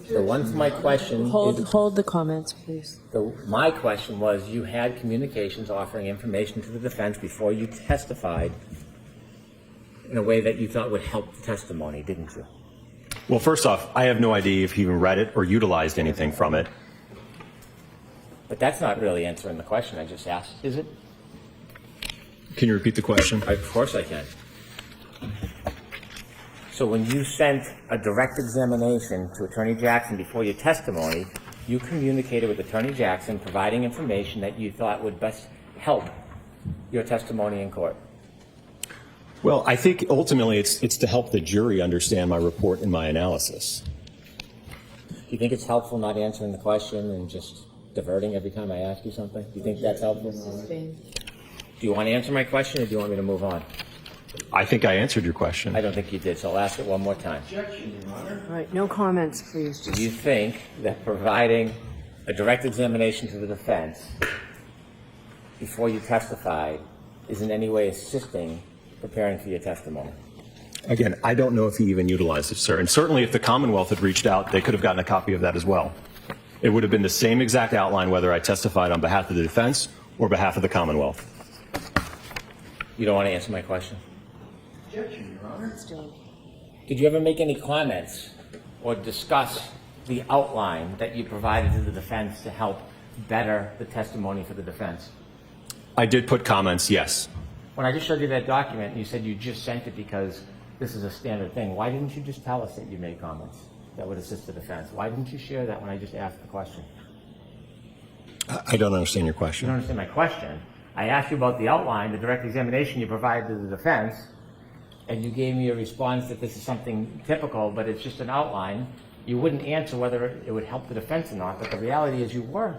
The one for my question Hold the comments, please. my question was, you had communications offering information to the defense before you testified in a way that you thought would help the testimony, didn't you? Well, first off, I have no idea if he even read it or utilized anything from it. But that's not really answering the question I just asked, is it? Can you repeat the question? Of course I can. So when you sent a direct examination to Attorney Jackson before your testimony, you communicated with Attorney Jackson, providing information that you thought would best help your testimony in court. Well, I think ultimately it's to help the jury understand my report and my analysis. Do you think it's helpful not answering the question and just diverting every time I ask you something? Do you think that's helpful? Do you want to answer my question, or do you want me to move on? I think I answered your question. I don't think you did, so I'll ask it one more time. Objection, Your Honor. All right, no comments, please. Do you think that providing a direct examination to the defense before you testified is in any way assisting preparing for your testimony? Again, I don't know if he even utilized it, sir. And certainly if the Commonwealth had reached out, they could have gotten a copy of that as well. It would have been the same exact outline whether I testified on behalf of the defense or behalf of the Commonwealth. You don't want to answer my question? Objection, Your Honor. Did you ever make any comments or discuss the outline that you provided to the defense to help better the testimony for the defense? I did put comments, yes. When I just showed you that document, and you said you just sent it because this is a standard thing, why didn't you just tell us that you made comments that would assist the defense? Why didn't you share that when I just asked the question? I don't understand your You question. don't understand my question. I asked you about the outline, the direct examination you provided to the defense, and you gave me a response that this is something typical, but it's just an outline. You wouldn't answer whether it would help the defense or not, but the reality is you were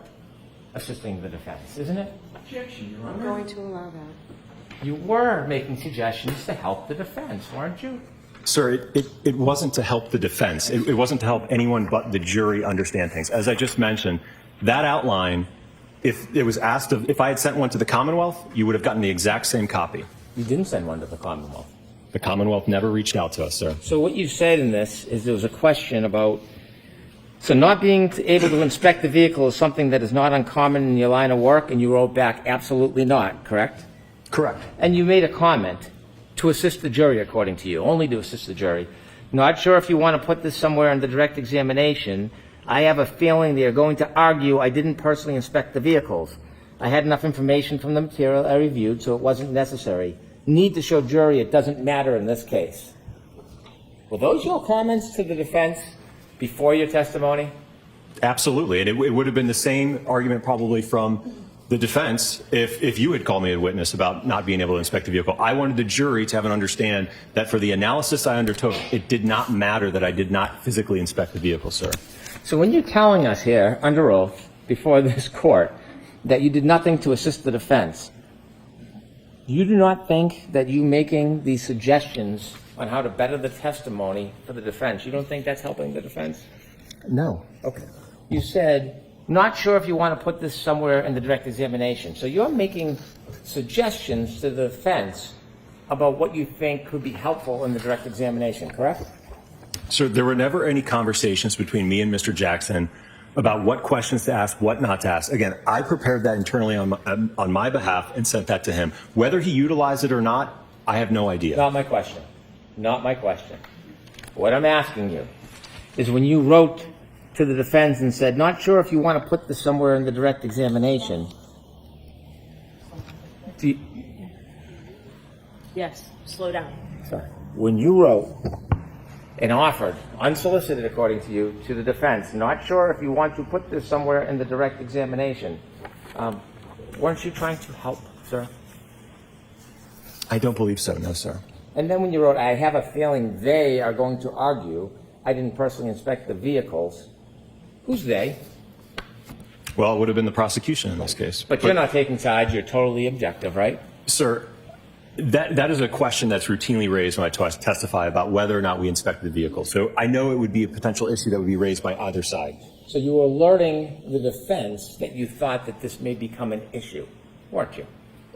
assisting the defense, isn't it? Objection, Your I'm Honor. going to allow that. You were making suggestions to help the defense, weren't you? Sir, it wasn't to help the defense. It wasn't to help anyone but the jury understand things. As I just mentioned, that outline, if it was asked if I had sent one to the Commonwealth, you would have gotten the exact same copy. You didn't send one to the Commonwealth. The Commonwealth never reached out to us, sir. So what you said in this is there was a question about, so not being able to inspect the vehicle is something that is not uncommon in your line of work, and you wrote back, absolutely not, correct? Correct. And you made a comment to assist the jury, according to you, only to assist the jury. Not sure if you want to put this somewhere in the direct examination. I have a feeling they are going to argue I didn't personally inspect the vehicles. I had enough information from the material I reviewed, so it wasn't necessary. Need to show jury it doesn't matter in this case. Were those your comments to the defense before your testimony? Absolutely. And it would have been the same argument probably from the defense if you had called me a witness about not being able to inspect the vehicle. I wanted the jury to have an understand that for the analysis I undertook, it did not matter that I did not physically inspect the vehicle, sir. So when you're telling us here, under oath, before this court, that you did nothing to assist the defense, you do not think that you making these suggestions on how to better the testimony for the defense, you don't think that's helping the defense? No. Okay. You said, not sure if you want to put this somewhere in the direct examination. So you're making suggestions to the defense about what you think could be helpful in the direct examination, correct? Sir, there were never any conversations between me and Mr. Jackson about what questions to ask, what not to ask. Again, I prepared that internally on my behalf and sent that to him. Whether he utilized it or not, I have no idea. Not my question. Not my question. What I'm asking you is when you wrote to the defense and said, not sure if you want to put this somewhere in the direct examination, Yes, slow down. sorry, when you wrote and offered, unsolicited according to you, to the defense, not sure if you want to put this somewhere in the direct examination, weren't you trying to help, sir? I don't believe so, no, sir. And then when you wrote, I have a feeling they are going to argue I didn't personally inspect the vehicles, who's they? Well, it would have been the prosecution in this case. But you're not taking sides, you're totally objective, right? Sir, that is a question that's routinely raised when I testify about whether or not we inspected the vehicle. So I know it would be a potential issue that would be raised by either side. So you were alerting the defense that you thought that this may become an issue, weren't you?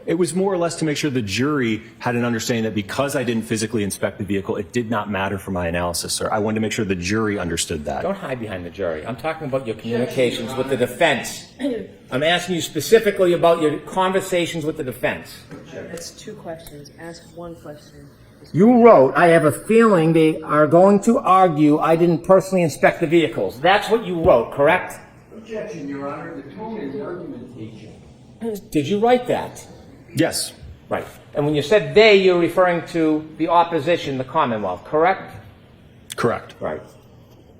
It was more or less to make sure the jury had an understanding that because I didn't physically inspect the vehicle, it did not matter for my analysis, sir. I wanted to make sure the jury understood that. Don't hide behind the jury. I'm talking about your communications with the defense. I'm asking you specifically about your conversations with the defense. That's two questions. Ask one question. You wrote, I have a feeling they are going to argue I didn't personally inspect the vehicles. That's what you wrote, correct? Objection, Your Honor. The tone is argumentation. Did you write that? Yes. Right. And when you said they, you're referring to the opposition, the Commonwealth, correct? Correct. Right.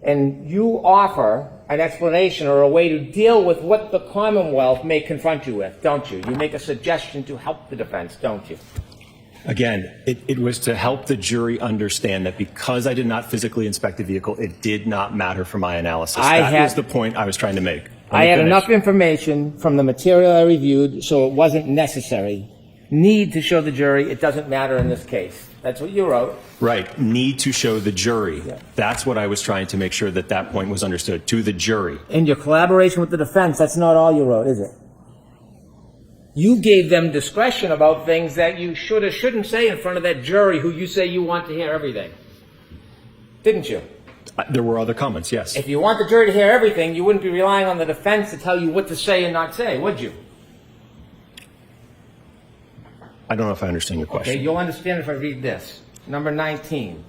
And you offer an explanation or a way to deal with what the Commonwealth may confront you with, don't you? You make a suggestion to help the defense, don't you? Again, it was to help the jury understand that because I did not physically inspect the vehicle, it did not matter for my analysis. That was the point I was trying to make. I had enough information from the material I reviewed, so it wasn't necessary. Need to show the jury it doesn't matter in this case. That's what you wrote. Right. Need to show the jury. Yeah. That's what I was trying to make sure that that point was understood, to the jury. In your collaboration with the defense, that's not all you wrote, is it? You gave them discretion about things that you should or shouldn't say in front of that jury who you say you want to hear everything. Didn't you? There were other comments, yes. If you want the jury to hear everything, you wouldn't be relying on the defense to tell you what to say and not say, would you? I don't know if I understand your question. Okay, you'll understand if I read this. Number 19.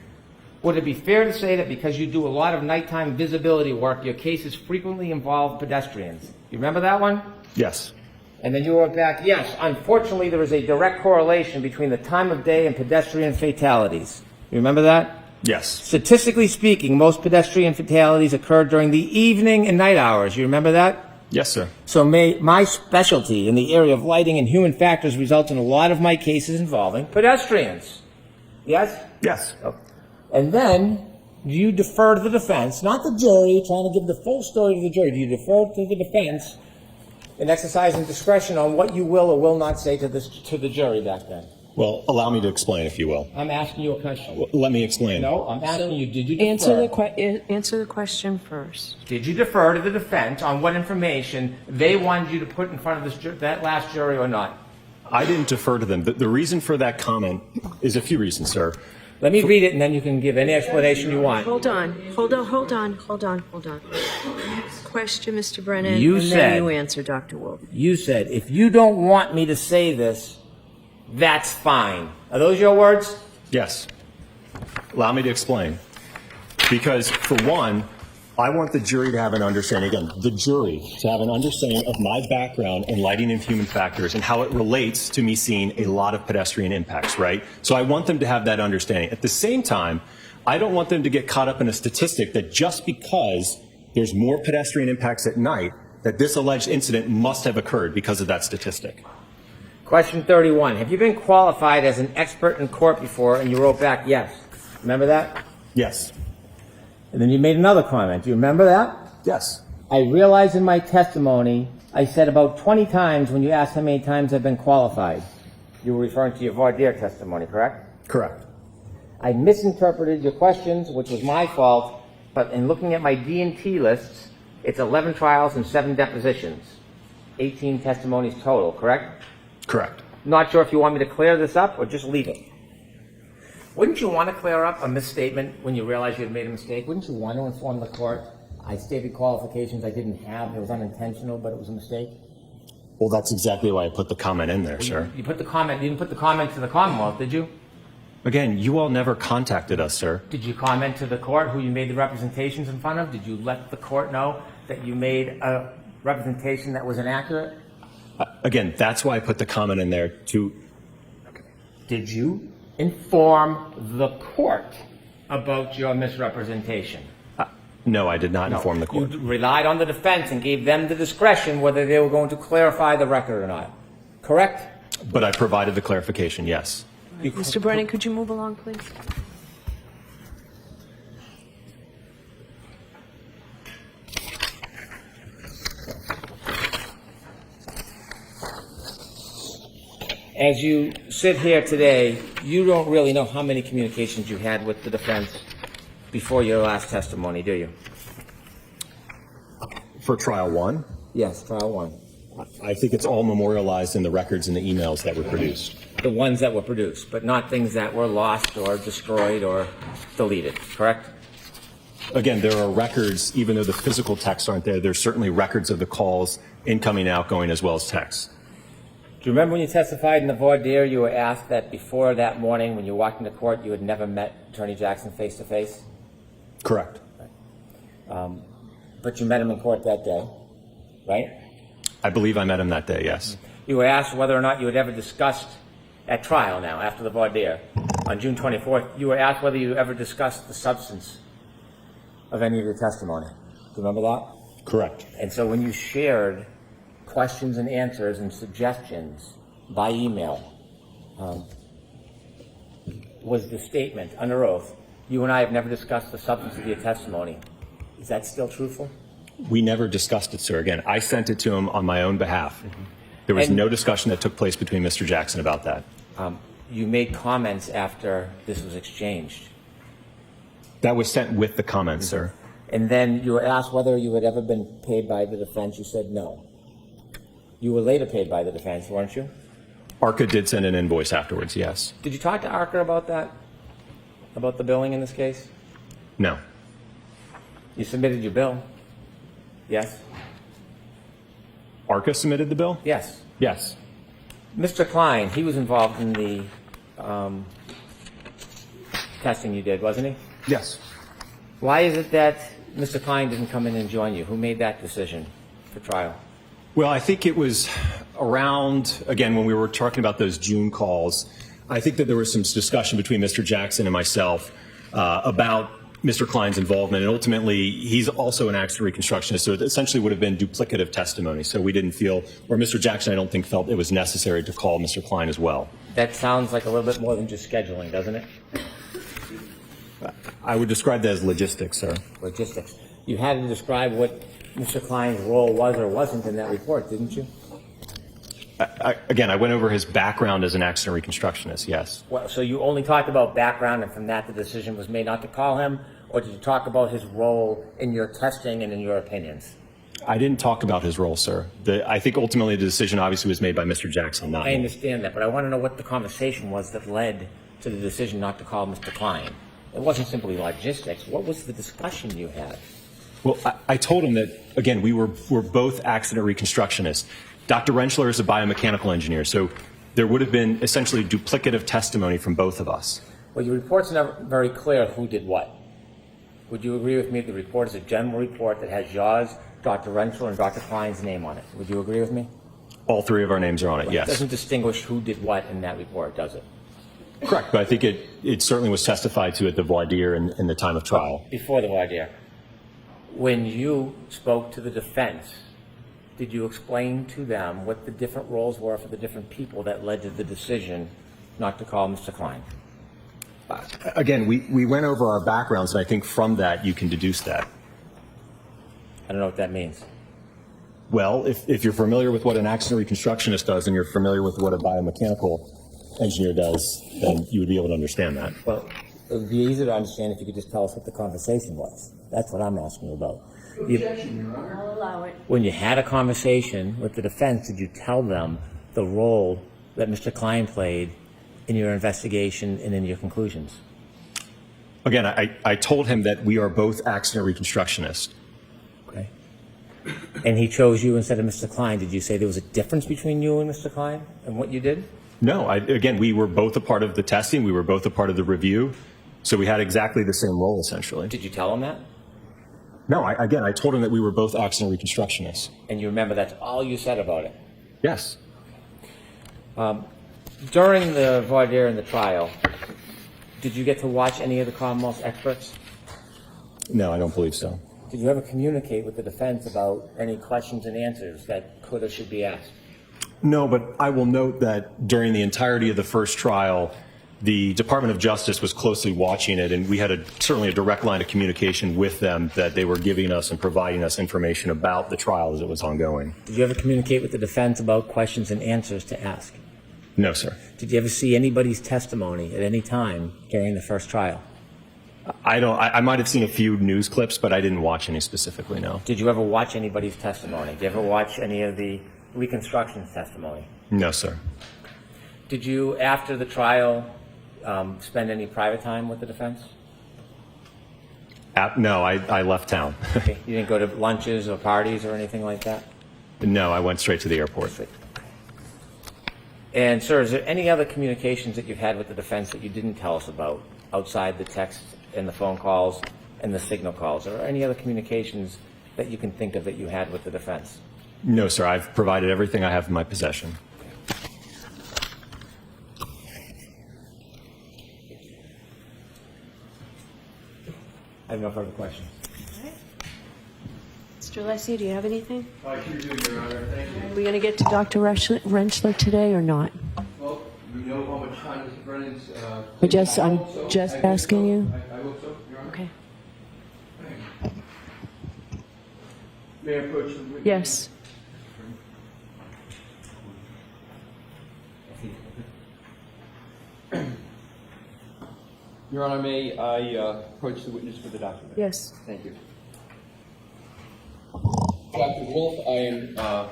Would it be fair to say that because you do a lot of nighttime visibility work, your cases frequently involve pedestrians? You remember that one? Yes. And then you wrote back, yes, unfortunately there is a direct correlation between the time of day and pedestrian fatalities. You remember that? Yes. Statistically speaking, most pedestrian fatalities occur during the evening and night hours. You remember that? Yes, sir. So my specialty in the area of lighting and human factors results in a lot of my cases involving pedestrians. Yes? Yes. And then you defer to the defense, not the jury, trying to give the full story to the jury. Do you defer to the defense in exercising discretion on what you will or will not say to the jury back then? Well, allow me to explain, if you will. I'm asking you a question. Let me explain. No, I'm asking you, did you defer? Answer the question first. Did you defer to the defense on what information they wanted you to put in front of that last jury or not? I didn't defer to them. The reason for that comment is a few reasons, sir. Let me read it, and then you can give any explanation you want. Hold on. Question, Mr. Brennan, You and said- then you answer, Dr. Wolfe. You said, if you don't want me to say this, that's fine. Are those your words? Yes. Allow me to explain. Because, for one, I want the jury to have an understanding, again, the jury to have an understanding of my background in lighting and human factors and how it relates to me seeing a lot of pedestrian impacts, right? So I want them to have that understanding. At the same time, I don't want them to get caught up in a statistic that just because there's more pedestrian impacts at night, that this alleged incident must have occurred because of that statistic. Question 31. Have you been qualified as an expert in court before? And you wrote back, yes. Remember that? Yes. And then you made another comment. Do you remember that? Yes. I realized in my testimony, I said about 20 times when you asked how many times I've been qualified. You were referring to your voir dire testimony, correct? Correct. I misinterpreted your questions, which was my fault, but in looking at my D&T lists, it's 11 trials and 7 depositions. 18 testimonies total, correct? Correct. Not sure if you want me to clear this up or just leave it. Wouldn't you want to clear up a misstatement when you realize you had made a mistake? Wouldn't you want to inform the court, I stated qualifications I didn't have, it was unintentional, but it was a mistake? Well, that's exactly why I put the comment in there, sir. You didn't put the comment to the Commonwealth, did you? Again, you all never contacted us, sir. Did you comment to the court who you made the representations in front of? Did you let the court know that you made a representation that was inaccurate? Again, that's why I put the comment in there to... Did you inform the court about your misrepresentation? No, I did not inform the court. You relied on the defense and gave them the discretion whether they were going to clarify the record or not. Correct? But I provided the clarification, yes. Mr. Brennan, could you move along, please? As you sit here today, you don't really know how many communications you had with the defense before your last testimony, do you? For trial one, Yes, trial one. I think it's all memorialized in the records and the emails that were produced. The ones that were produced, but not things that were lost or destroyed or deleted, correct? Again, there are records, even though the physical texts aren't there, there's certainly records of the calls, incoming, outgoing, as well as texts. Do you remember when you testified in the voir dire, you were asked that before that morning when you walked into court, you had never met Attorney Jackson face to face? Correct. But you met him in court that day, right? I believe I met him that day, yes. You were asked whether or not you had ever discussed at trial now, after the voir dire, on June 24th, you were asked whether you ever discussed the substance of any of your testimony. Do you remember that? Correct. And so when you shared questions and answers and suggestions by email, was the statement under oath, you and I have never discussed the substance of your testimony. Is that still truthful? We never discussed it, sir. Again, I sent it to him on my own behalf. There was And- no discussion that took place between Mr. Jackson about that. You made comments after this was exchanged. That was sent with the comments, sir. And then you were asked whether you had ever been paid by the defense. You said no. You were later paid by the defense, weren't you? ARCCA did send an invoice afterwards, yes. Did you talk to ARCCA about that? About the billing in this case? No. You submitted your bill. Yes? ARCCA submitted the bill? Yes. Yes. Mr. Klein, he was involved in the testing you did, wasn't he? Yes. Why is it that Mr. Klein didn't come in and join you? Who made that decision for trial? Well, I think it was around, again, when we were talking about those June calls, I think that there was some discussion between Mr. Jackson and myself about Mr. Klein's involvement, and ultimately, he's also an accident reconstructionist, so it essentially would have been duplicative testimony. So we didn't feel, or Mr. Jackson, I don't think, felt it was necessary to call Mr. Klein as well. That sounds like a little bit more than just scheduling, doesn't it? I would describe that as logistics, sir. Logistics. You had to describe what Mr. Klein's role was or wasn't in that report, didn't you? Again, I went over his background as an accident reconstructionist, yes. Well, so you only talked about background, and from that the decision was made not to call him, or did you talk about his role in your testing and in your opinions? I didn't talk about his role, sir. I think ultimately the decision obviously was made by Mr. Jackson, not I me. understand that, but I want to know what the conversation was that led to the decision not to call Mr. Klein. It wasn't simply logistics. What was the discussion you had? Well, I told him that, again, we're both accident reconstructionists. Dr. Rentschler is a biomechanical engineer, so there would have been essentially duplicative testimony from both of us. Well, your report's never very clear who did what. Would you agree with me the report is a general report that has yours, Dr. Rentschler, and Dr. Klein's name on it? Would you agree with me? All three of our names are on it, It yes. doesn't distinguish who did what in that report, does it? Correct, but I think it certainly was testified to at the voir dire in the time of trial. Before the voir dire, when you spoke to the defense, did you explain to them what the different roles were for the different people that led to the decision not to call Mr. Klein? Again, we went over our backgrounds, and I think from that you can deduce that. I don't know what that means. Well, if you're familiar with what an accident reconstructionist does and you're familiar with what a biomechanical engineer does, then you would be able to understand that. Well, it would be easier to understand if you could just tell us what the conversation was. That's what I'm asking you about. I'll allow it. When you had a conversation with the defense, did you tell them the role that Mr. Klein played in your investigation and in your conclusions? Again, I told him that we are both accident reconstructionists. Okay. And he chose you instead of Mr. Klein. Did you say there was a difference between you and Mr. Klein and what you did? No, again, we were both a part of the testing. We were both a part of the review. So we had exactly the same role, essentially. Did you tell him that? No, again, I told him that we were both accident reconstructionists. And you remember that's all you said about it? Yes. During the voir dire and the trial, did you get to watch any of the Commonwealth's experts? No, I don't believe so. Did you ever communicate with the defense about any questions and answers that could or should be asked? No, but I will note that during the entirety of the first trial, the Department of Justice was closely watching it, and we had certainly a direct line of communication with them that they were giving us and providing us information about the trial as it was ongoing. Did you ever communicate with the defense about questions and answers to ask? No, sir. Did you ever see anybody's testimony at any time during the first trial? I might have seen a few news clips, but I didn't watch any specifically, no. Did you ever watch anybody's testimony? Did you ever watch any of the reconstruction's testimony? No, sir. Did you, after the trial, spend any private time with the defense? No, I left town. Okay. You didn't go to lunches or parties or anything like that? No, I went straight to the airport. And, sir, is there any other communications that you've had with the defense that you didn't tell us about outside the texts and the phone calls and the signal calls? Or any other communications that you can think of that you had with the defense? No, sir. I've provided everything I have in my possession. I have no further questions. Mr. Alessi, do you have anything? I sure do, Your Honor. Thank you. Are we going to get to Dr. Rentschler today or not? Well, we know how much time Mr. Brennan's... I'm hope so. just I think asking so. you. I hope so, Your Honor. Okay. May I approach the witness? Yes. Your Honor, may I approach the witness for the document? Yes. Thank you. Dr. Wolfe, I am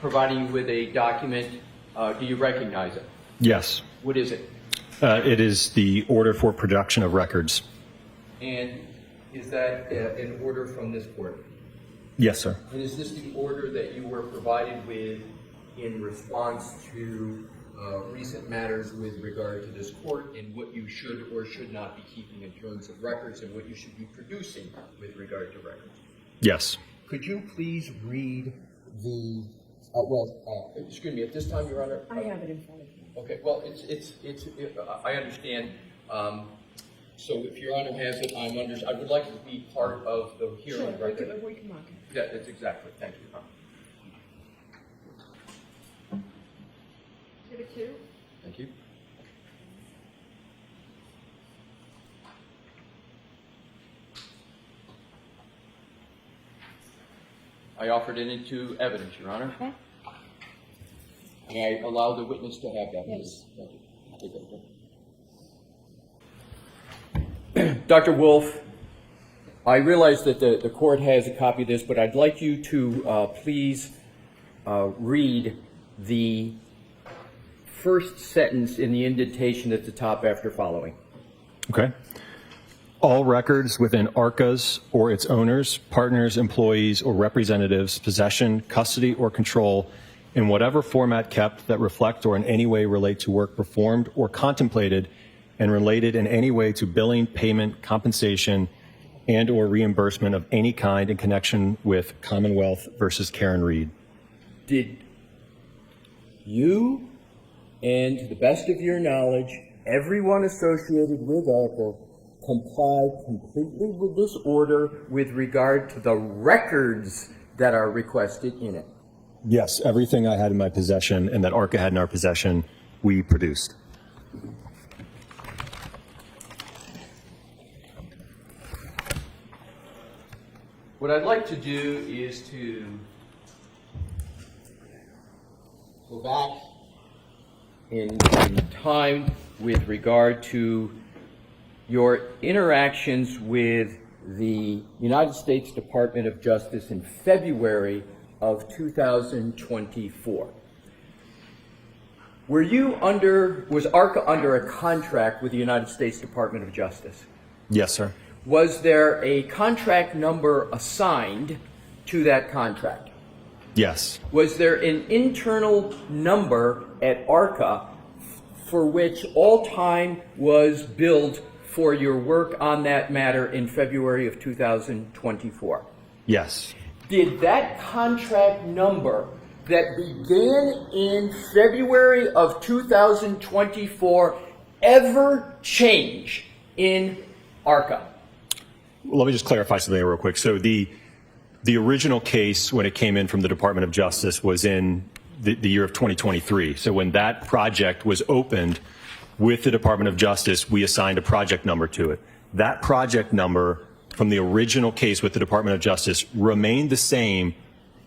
providing you with a document. Do you recognize it? Yes. What is it? It is the order for production of records. And is that an order from this court? Yes, sir. And is this the order that you were provided with in response to recent matters with regard to this court and what you should or should not be keeping in terms of records and what you should be producing with regard to records? Yes. Could you please read the, excuse me, at this time, Your Honor? I have it in front of me. Okay, well, I understand. So if Your Honor has it, I would like it to be part of the hearing record. We can mark it. Yeah, that's exactly, thank you, Your Honor. Exhibit 2. Thank you. I offered it into evidence, Your Honor. Okay. And I allow the witness to have that. Yes. Thank you. Dr. Wolfe, I realize that the court has a copy of this, but I'd like you to please read the first sentence in the indentation at the top after following. Okay. All records within ARCCA's or its owners, partners, employees, or representatives' possession, custody, or control in whatever format kept that reflect or in any way relate to work performed or contemplated and related in any way to billing, payment, compensation, and or reimbursement of any kind in connection with Commonwealth versus Karen Reed. Did you, and to the best of your knowledge, everyone associated with ARCCA, comply completely with this order with regard to the records that are requested in it? Yes, everything I had in my possession and that ARCCA had in our possession, we produced. What I'd like to do is to go back in time with regard to your interactions with the United States Department of Justice in February of 2024. Was ARCCA under a contract with the United States Department of Justice? Yes, sir. Was there a contract number assigned to that contract? Yes. Was there an internal number at ARCCA for which all time was billed for your work on that matter in February of 2024? Yes. Did that contract number that began in February of 2024 ever change in ARCCA? Let me just clarify something real quick. So the original case, when it came in from the Department of Justice, was in the year of 2023. So when that project was opened with the Department of Justice, we assigned a project number to it. That project number from the original case with the Department of Justice remained the same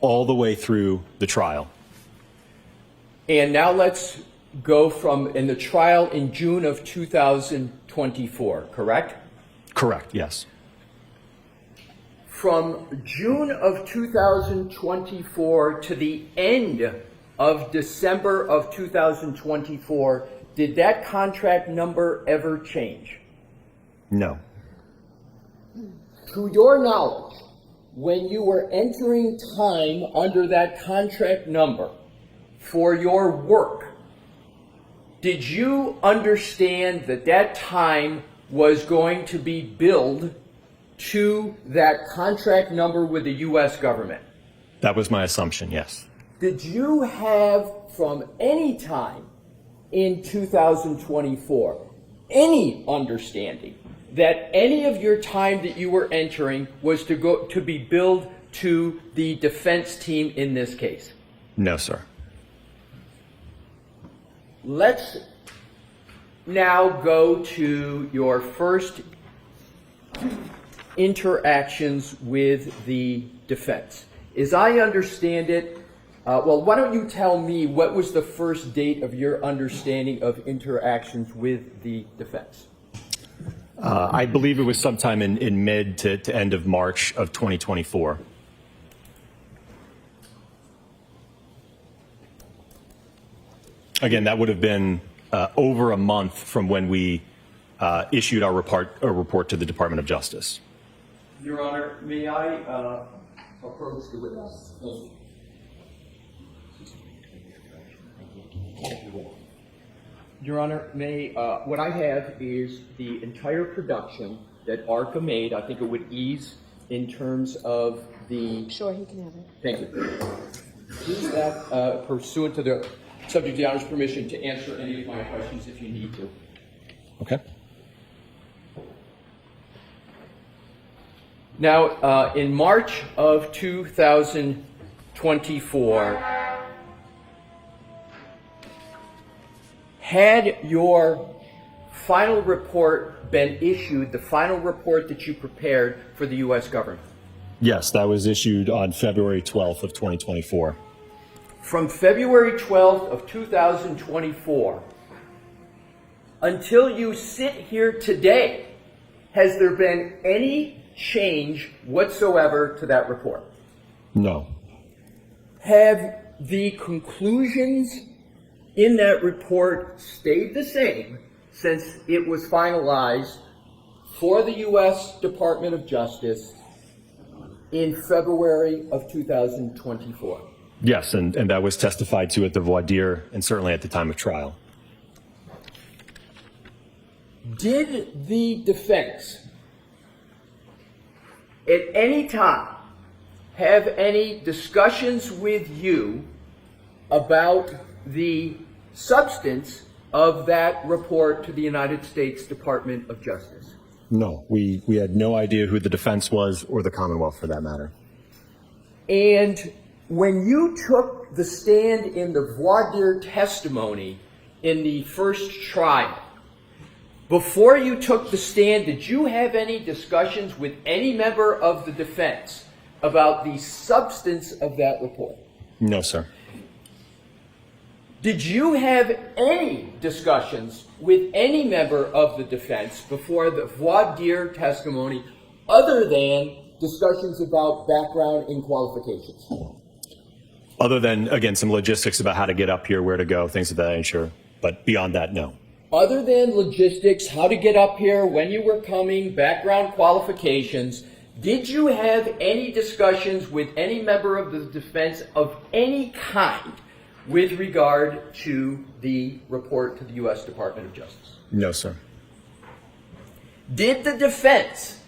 all the way through the trial. And now let's go from in the trial in June of 2024, correct? Correct, yes. From June of 2024 to the end of December of 2024, did that contract number ever change? No. To your knowledge, when you were entering time under that contract number for your work, did you understand that that time was going to be billed to that contract number with the U.S. government? That was my assumption, yes. Did you have, from any time in 2024, any understanding that any of your time that you were entering was to be billed to the defense team in this case? No, sir. Let's now go to your first interactions with the defense. As I understand it, well, why don't you tell me what was the first date of your understanding of interactions with the defense? I believe it was sometime in mid to end of March of 2024. Again, that would have been over a month from when we issued our report to the Department of Justice. Your Honor, may I approach the witness? Your Honor, what I have is the entire production that ARCCA made. I think it would ease in terms of the... Sure, he can have it. Thank you. Is that pursuant to the subject of the Honor's permission to answer any of my questions if you need to? Okay. Now, in March of 2024, had your final report been issued, the final report that you prepared for the U.S. government? Yes, that was issued on February 12th of 2024. From February 12th of 2024 until you sit here today, has there been any change whatsoever to that report? No. Have the conclusions in that report stayed the same since it was finalized for the U.S. Department of Justice in February of 2024? Yes, and that was testified to at the voir dire and certainly at the time of trial. Did the defense at any time have any discussions with you about the substance of that report to the United States Department of Justice? No, we had no idea who the defense was or the Commonwealth for that matter. And when you took the stand in the voir dire testimony in the first trial, before you took the stand, did you have any discussions with any member of the defense about the substance of that report? No, sir. Did you have any discussions with any member of the defense before the voir dire testimony other than discussions about background and qualifications? Other than, again, some logistics about how to get up here, where to go, things of that nature. But beyond that, no. Other than logistics, how to get up here, when you were coming, background qualifications, did you have any discussions with any member of the defense of any kind with regard to the report to the U.S. Department of Justice? No, sir. Did the defense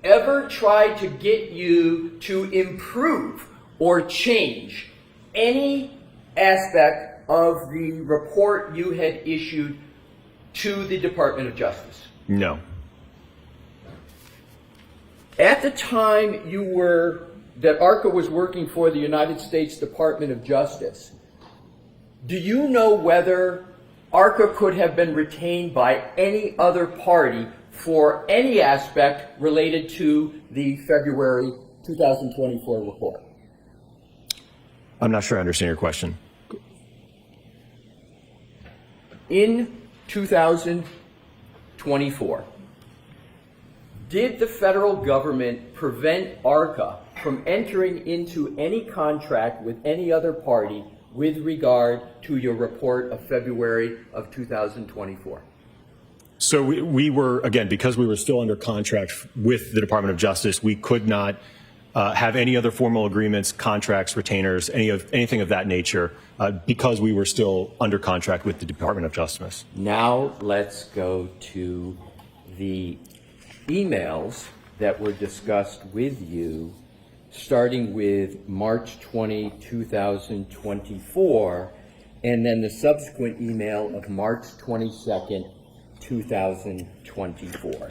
ever try to get you to improve or change any aspect of the report you had issued to the Department of Justice? No. At the time that ARCCA was working for the United States Department of Justice, do you know whether ARCCA could have been retained by any other party for any aspect related to the February 2024 report? I'm not sure I understand your question. In 2024, did the federal government prevent ARCCA from entering into any contract with any other party with regard to your report of February of 2024? So we were, again, because we were still under contract with the Department of Justice, we could not have any other formal agreements, contracts, retainers, anything of that nature, because we were still under contract with the Department of Justice. Now let's go to the emails that were discussed with you starting with March 20, 2024, and then the subsequent email of March 22nd, 2024.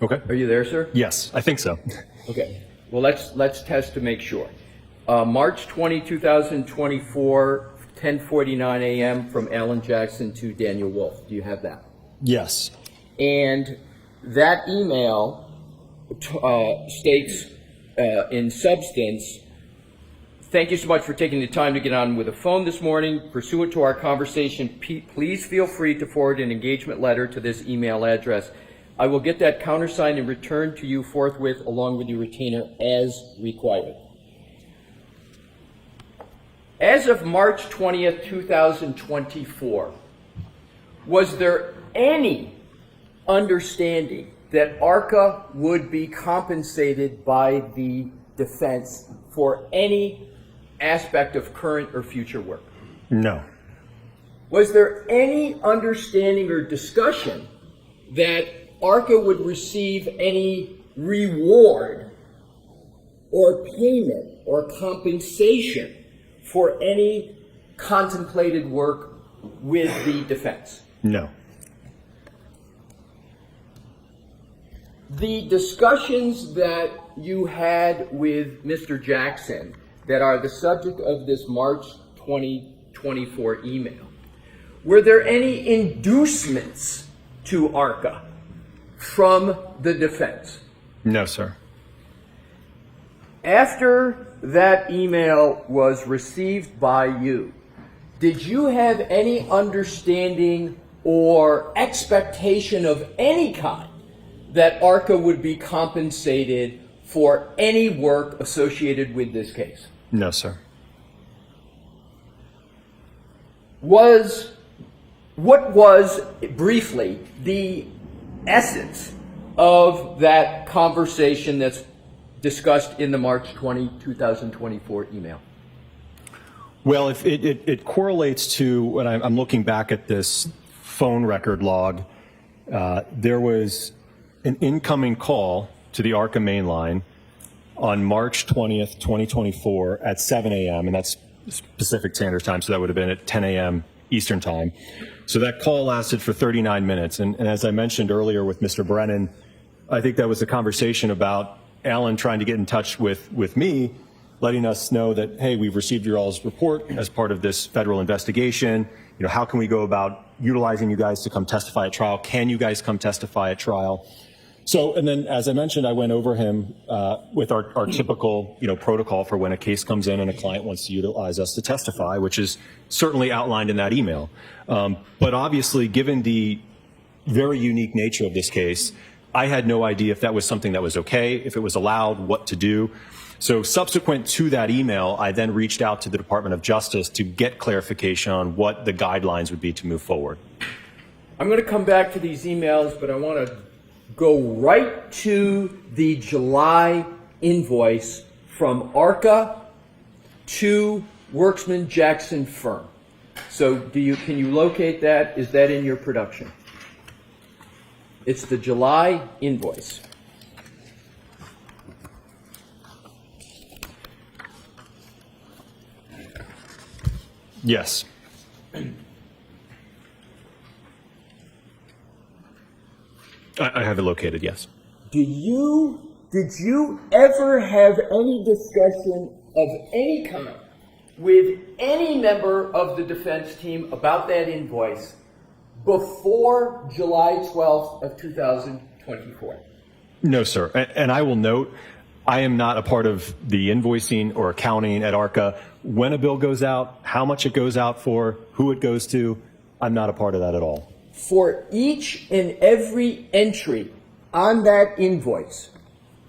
Okay. Are you there, sir? Yes, I think so. Okay. Well, let's test to make sure. March 20, 2024, 10:49 a.m. from Alan Jackson to Daniel Wolfe. Do you have that? Yes. And that email states in substance, thank you so much for taking the time to get on with the phone this morning. Pursuant to our conversation, please feel free to forward an engagement letter to this email address. I will get that countersigned and returned to you forthwith along with your retainer as required. As of March 20th, 2024, was there any understanding that ARCCA would be compensated by the defense for any aspect of current or future work? No. Was there any understanding or discussion that ARCCA would receive any reward or payment or compensation for any contemplated work with the defense? No. The discussions that you had with Mr. Jackson that are the subject of this March 2024 email, were there any inducements to ARCCA from the defense? No, sir. After that email was received by you, did you have any understanding or expectation of any kind that ARCCA would be compensated for any work associated with this case? No, sir. What was, briefly, the essence of that conversation that's discussed in the March 20, 2024 email? Well, if it correlates to when I'm looking back at this phone record log, there was an incoming call to the ARCCA main line on March 20th, 2024 at 7 a.m., and that's Pacific Standard Time, so that would have been at 10 a.m. Eastern Time. So that call lasted for 39 minutes. And as I mentioned earlier with Mr. Brennan, I think that was a conversation about Alan trying to get in touch with me, letting us know that, hey, we've received your all's report as part of this federal investigation. You know, how can we go about utilizing you guys to come testify at trial? Can you guys come testify at trial? So, and then as I mentioned, I went over him with our typical, protocol for when a case comes in and a client wants to utilize us to testify, which is certainly outlined in that email. But obviously, given the very unique nature of this case, I had no idea if that was something that was okay, if it was allowed, what to do. So subsequent to that email, I then reached out to the Department of Justice to get clarification on what the guidelines would be to move forward. I'm going to come back to these emails, but I want to go right to the July invoice from ARCCA to Worksman Jackson Firm. So can you locate that? Is that in your production? It's the July invoice. Yes. I have it located, yes. Did you ever have any discussion of any kind with any member of the defense team about that invoice before July 12th of 2024? No, sir. And I will note, I am not a part of the invoicing or accounting at ARCCA. When a bill goes out, how much it goes out for, who it goes to, I'm not a part of that at all. For each and every entry on that invoice,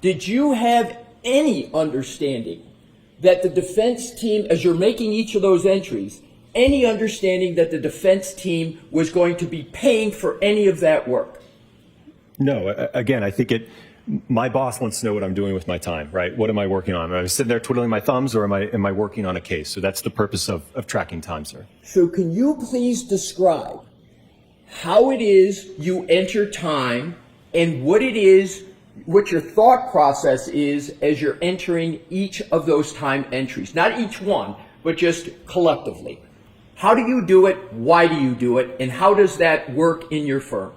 did you have any understanding that the defense team, as you're making each of those entries, any understanding that the defense team was going to be paying for any of that work? No, again, I think my boss wants to know what I'm doing with my time, right? What am I working on? Am I sitting there twiddling my thumbs, or am I working on a case? So that's the purpose of tracking time, sir. So can you please describe how it is you enter time and what your thought process is as you're entering each of those time entries? Not each one, but just collectively. How do you do it? Why do you do it? And how does that work in your firm?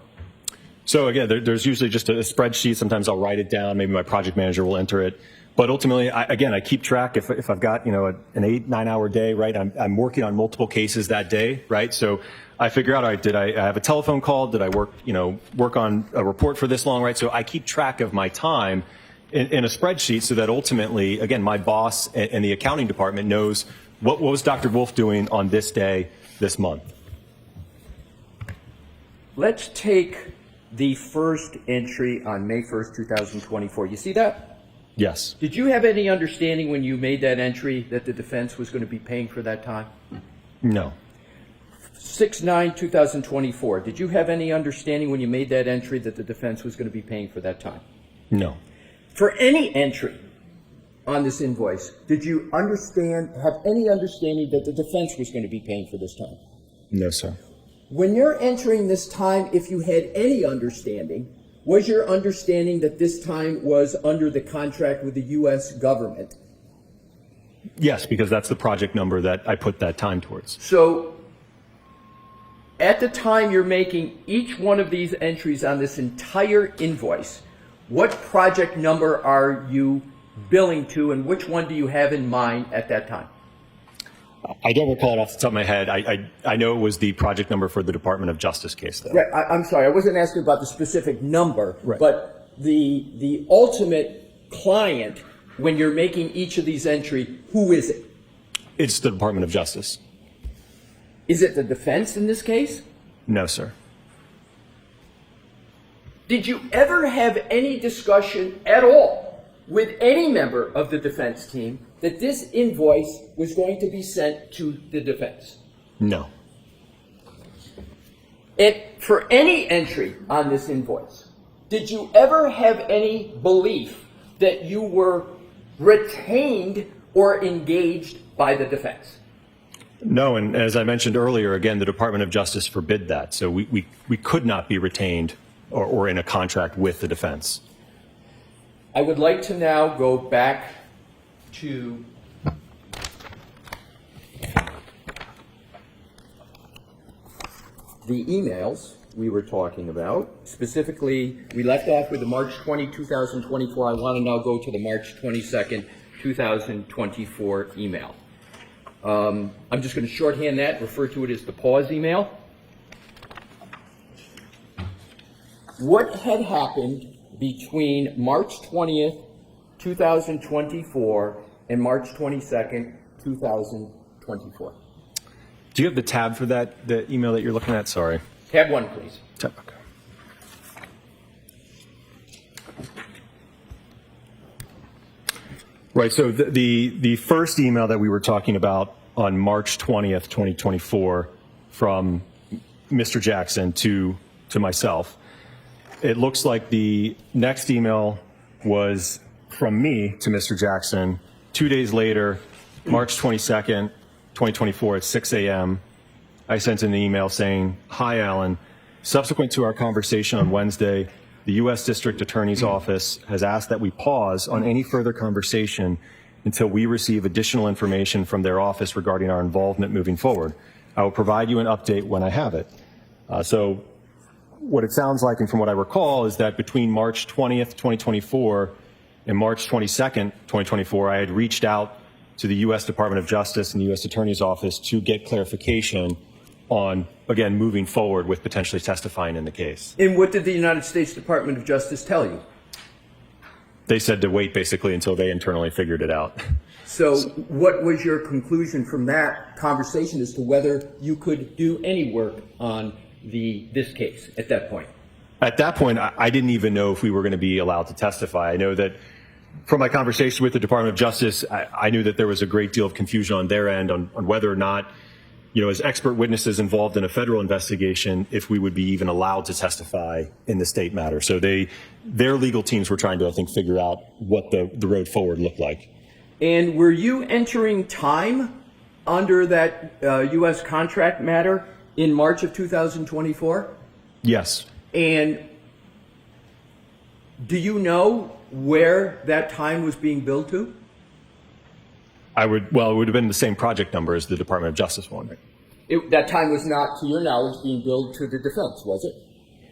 So again, there's usually just a spreadsheet. Sometimes I'll write it down. Maybe my project manager will enter it. But ultimately, I keep track. If I've got an 8-9 hour day, right? I'm working on multiple cases that day, right? So I figure out, all right, did I have a telephone call? Did I work on a report for this long, right? So I keep track of my time in a spreadsheet so that ultimately, again, my boss and the accounting department knows what was Dr. Wolfe doing on this day, this month. Let's take the first entry on May 1st, 2024. You see that? Yes. Did you have any understanding when you made that entry that the defense was going to be paying for that time? No. 6/9/2024. Did you have any understanding when you made that entry that the defense was going to be paying for that time? No. For any entry on this invoice, did you have any understanding that the defense was going to be paying for this time? No, sir. When you're entering this time, if you had any understanding, was your understanding that this time was under the contract with the U.S. government? Yes, because that's the project number that I put that time towards. So at the time you're making each one of these entries on this entire invoice, what project number are you billing to, and which one do you have in mind at that time? I don't recall it off the top of my head. I know it was the project number for the Department of Justice case, though. Right. I'm sorry. I wasn't asking about the specific number, Right. but the ultimate client when you're making each of these entries, who is it? It's the Department of Justice. Is it the defense in this case? No, sir. Did you ever have any discussion at all with any member of the defense team that this invoice was going to be sent to the defense? No. And for any entry on this invoice, did you ever have any belief that you were retained or engaged by the defense? No, and as I mentioned earlier, again, the Department of Justice forbid that. So we could not be retained or in a contract with the defense. I would like to now go back to the emails we were talking about. Specifically, we left off with the March 20, 2024. I want to now go to the March 22nd, 2024 email. I'm just going to shorthand that, refer to it as the pause email. What had happened between March 20th, 2024 and March 22nd, 2024? Do you have the tab for that, the email that you're looking at? Sorry. Tab 1, please. Tab, okay. Right, so the first email that we were talking about on March 20th, 2024 from Mr. Jackson to myself, it looks like the next email was from me to Mr. Jackson 2 days later, March 22nd, 2024 at 6 a.m. I sent an email saying, "Hi, Alan. Subsequent to our conversation on Wednesday, the U.S. District Attorney's Office has asked that we pause on any further conversation until we receive additional information from their office regarding our involvement moving forward. I will provide you an update when I have it." So what it sounds like, and from what I recall, is that between March 20th, 2024 and March 22nd, 2024, I had reached out to the U.S. Department of Justice and the U.S. Attorney's Office to get clarification on, again, moving forward with potentially testifying in the case. And what did the United States Department of Justice tell you? They said to wait basically until they internally figured it out. So what was your conclusion from that conversation as to whether you could do any work on this case at that point? At that point, I didn't even know if we were going to be allowed to testify. I know that from my conversation with the Department of Justice, I knew that there was a great deal of confusion on their end on whether or not, as expert witnesses involved in a federal investigation, if we would be even allowed to testify in the state matter. So their legal teams were trying to, I think, figure out what the road forward looked like. And were you entering time under that U.S. contract matter in March of 2024? Yes. And do you know where that time was being billed to? It would have been the same project number as the Department of Justice one. That time was not, to your knowledge, being billed to the defense, was it?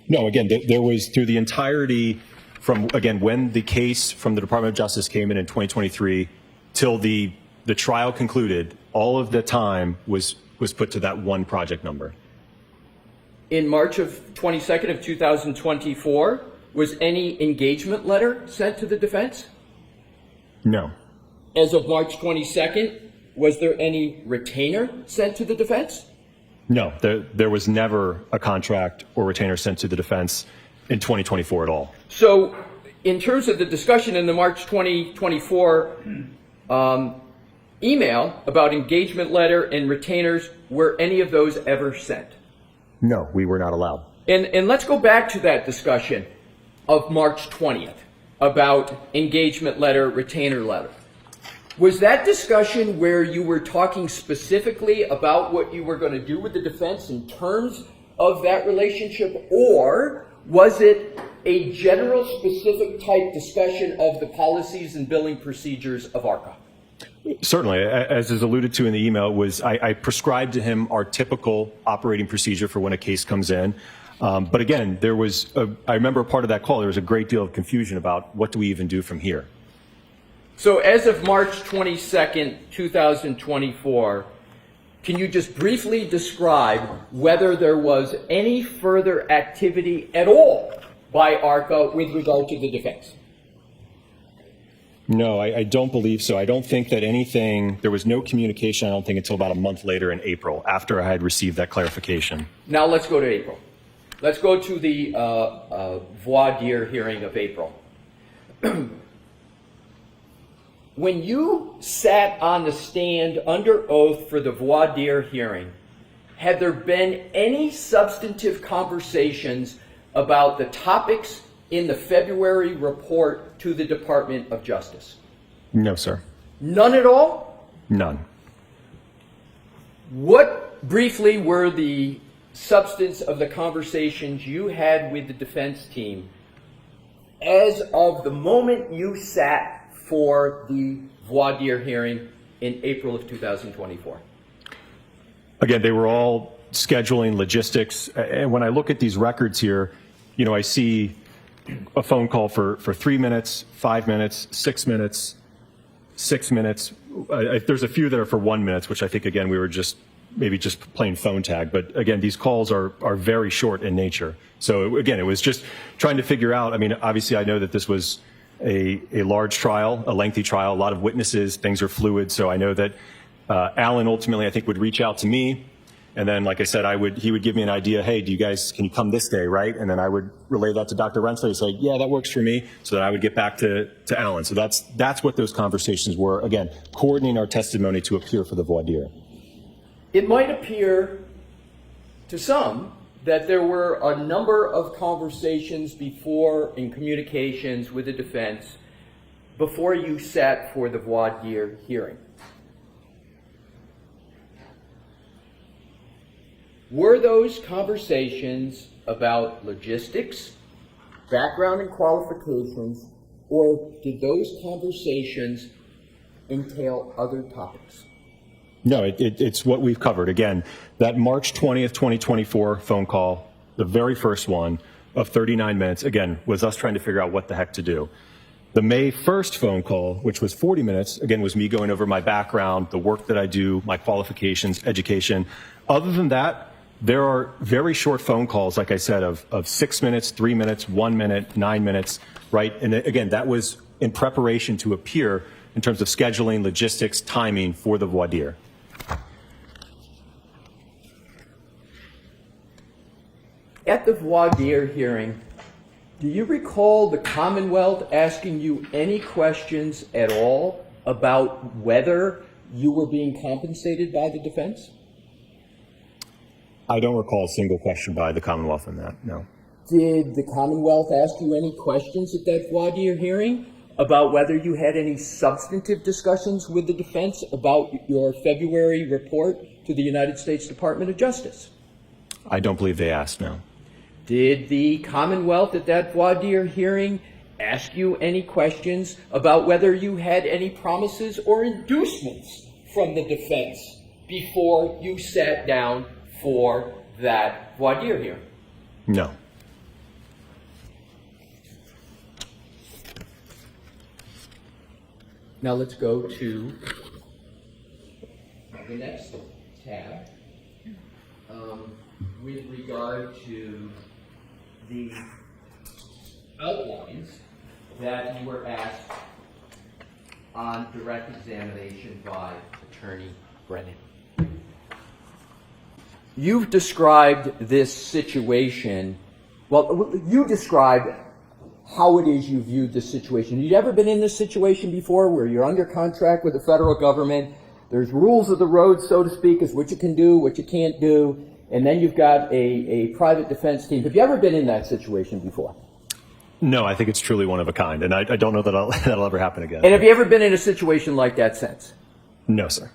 No, again, there was through the entirety from, again, when the case from the Department of Justice came in 2023 till the trial concluded, all of the time was put to that one project number. In March of 22nd of 2024, was any engagement letter sent to the defense? No. As of March 22nd, was there any retainer sent to the defense? No, there was never a contract or retainer sent to the defense in 2024 at all. So in terms of the discussion in the March 2024 email about engagement letter and retainers, were any of those ever sent? No, we were not allowed. And let's go back to that discussion of March 20th about engagement letter, retainer letter. Was that discussion where you were talking specifically about what you were going to do with the defense in terms of that relationship, or was it a general specific type discussion of the policies and billing procedures of ARCCA? Certainly, as is alluded to in the email, I prescribed to him our typical operating procedure for when a case comes in. But again, I remember part of that call, there was a great deal of confusion about what do we even do from here. So as of March 22nd, 2024, can you just briefly describe whether there was any further activity at all by ARCCA with regard to the defense? No, I don't believe so. I don't think that there was no communication, I don't think, until about a month later in April, after I had received that clarification. Now let's go to April. Let's go to the voir dire hearing of April. When you sat on the stand under oath for the voir dire hearing, had there been any substantive conversations about the topics in the February report to the Department of Justice? No, sir. None at all? None. What briefly were the substance of the conversations you had with the defense team as of the moment you sat for the voir dire hearing in April of 2024? Again, they were all scheduling logistics. And when I look at these records here, I see a phone call for 3 minutes, 5 minutes, 6 minutes, 6 minutes. There's a few that are for 1 minute, which I think, again, we were just playing phone tag. But again, these calls are very short in nature. So again, it was just trying to figure out. I mean, obviously, I know that this was a large trial, a lengthy trial, a lot of witnesses, things are fluid. So I know that Alan ultimately, I think, would reach out to me. And then, like I said, he would give me an idea. Hey, can you come this day, right? And then I would relay that to Dr. Rentschler and say, yeah, that works for me. So that I would get back to Alan. So that's what those conversations were. Again, coordinating our testimony to appear for the voir dire. It might appear to some that there were a number of conversations before in communications with the defense before you sat for the voir dire hearing. Were those conversations about logistics, background and qualifications, or did those conversations entail other topics? No, it's what we've covered. Again, that March 20th, 2024 phone call, the very first one of 39 minutes, again, was us trying to figure out what the heck to do. The May 1st phone call, which was 40 minutes, again, was me going over my background, the work that I do, my qualifications, education. Other than that, there are very short phone calls, like I said, of 6 minutes, 3 minutes, 1 minute, 9 minutes, right? And again, that was in preparation to appear in terms of scheduling, logistics, timing for the voir dire. At the voir dire hearing, do you recall the Commonwealth asking you any questions at all about whether you were being compensated by the defense? I don't recall a single question by the Commonwealth on that, no. Did the Commonwealth ask you any questions at that voir dire hearing about whether you had any substantive discussions with the defense about your February report to the United States Department of Justice? I don't believe they asked, no. Did the Commonwealth at that voir dire hearing ask you any questions about whether you had any promises or inducements from the defense before you sat down for that voir dire hearing? No. Now let's go to the next tab with regard to the outlines that you were asked on direct examination by Attorney Brennan. You've described this situation, well, you described how it is you viewed this situation. You'd ever been in this situation before where you're under contract with the federal government, there's rules of the road, so to speak, as what you can do, what you can't do, and then you've got a private defense team. Have you ever been in that situation before? No, I think it's truly one of a kind, and I don't know that that'll ever happen again. And have you ever been in a situation like that since? No, sir.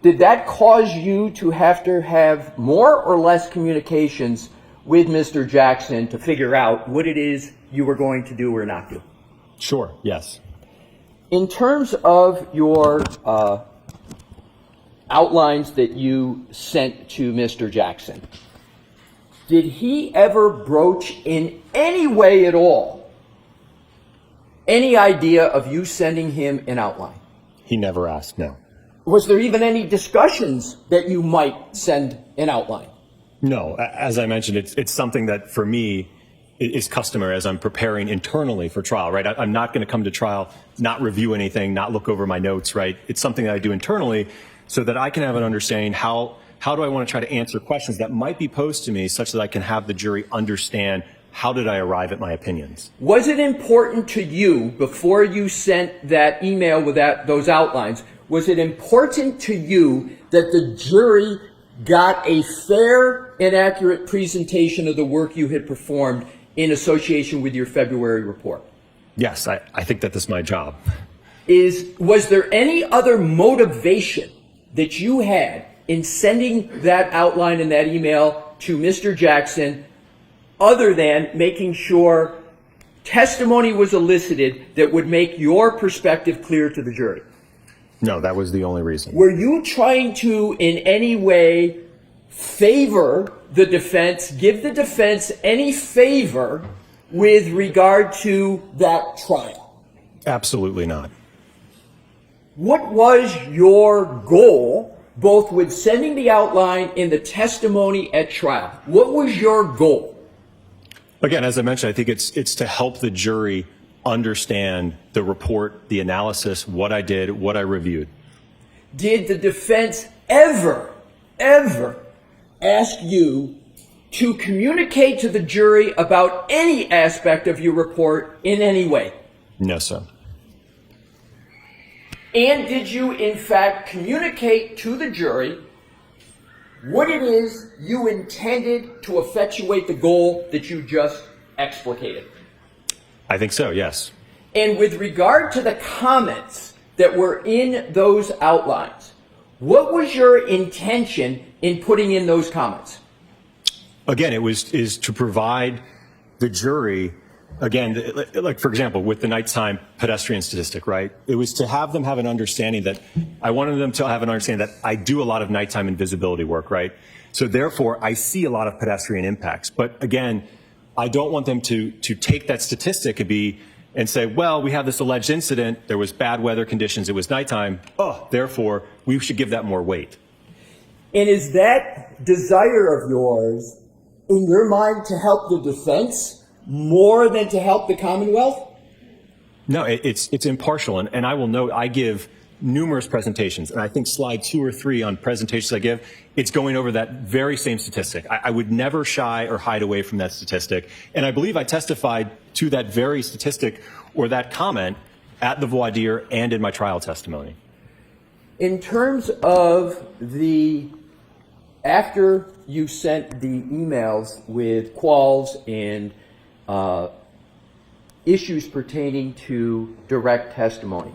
Did that cause you to have more or less communications with Mr. Jackson to figure out what it is you were going to do or not do? Sure, yes. In terms of your outlines that you sent to Mr. Jackson, did he ever broach in any way at all any idea of you sending him an outline? He never asked, no. Was there even any discussions that you might send an outline? No, as I mentioned, it's something that for me, is customary as I'm preparing internally for trial, right? I'm not going to come to trial, not review anything, not look over my notes, right? It's something that I do internally so that I can have an understanding how do I want to try to answer questions that might be posed to me such that I can have the jury understand how did I arrive at my opinions. Was it important to you, before you sent that email with those outlines, was it important to you that the jury got a fair and accurate presentation of the work you had performed in association with your February report? Yes, I think that this is my job. Was there any other motivation that you had in sending that outline in that email to Mr. Jackson other than making sure testimony was elicited that would make your perspective clear to the jury? No, that was the only reason. Were you trying to, in any way, favor the defense, give the defense any favor with regard to that trial? Absolutely not. What was your goal, both with sending the outline and the testimony at trial? What was your goal? Again, as I mentioned, I think it's to help the jury understand the report, the analysis, what I did, what I reviewed. Did the defense ever ask you to communicate to the jury about any aspect of your report in any way? No, sir. And did you, in fact, communicate to the jury what it is you intended to effectuate the goal that you just explicated? I think so, yes. And with regard to the comments that were in those outlines, what was your intention in putting in those comments? Again, is to provide the jury, again, like for example, with the nighttime pedestrian statistic, right? It was to have them have an understanding that, I wanted them to have an understanding that I do a lot of nighttime invisibility work, right? So therefore, I see a lot of pedestrian impacts. But again, I don't want them to take that statistic and say, well, we have this alleged incident, there was bad weather conditions, it was nighttime, therefore, we should give that more weight. And is that desire of yours, in your mind, to help the defense more than to help the Commonwealth? No, it's impartial, and I will note I give numerous presentations, and I think slide 2 or 3 on presentations I give, it's going over that very same statistic. I would never shy or hide away from that statistic, and I believe I testified to that very statistic or that comment at the voir dire and in my trial testimony. In terms of after you sent the emails with quals and issues pertaining to direct testimony,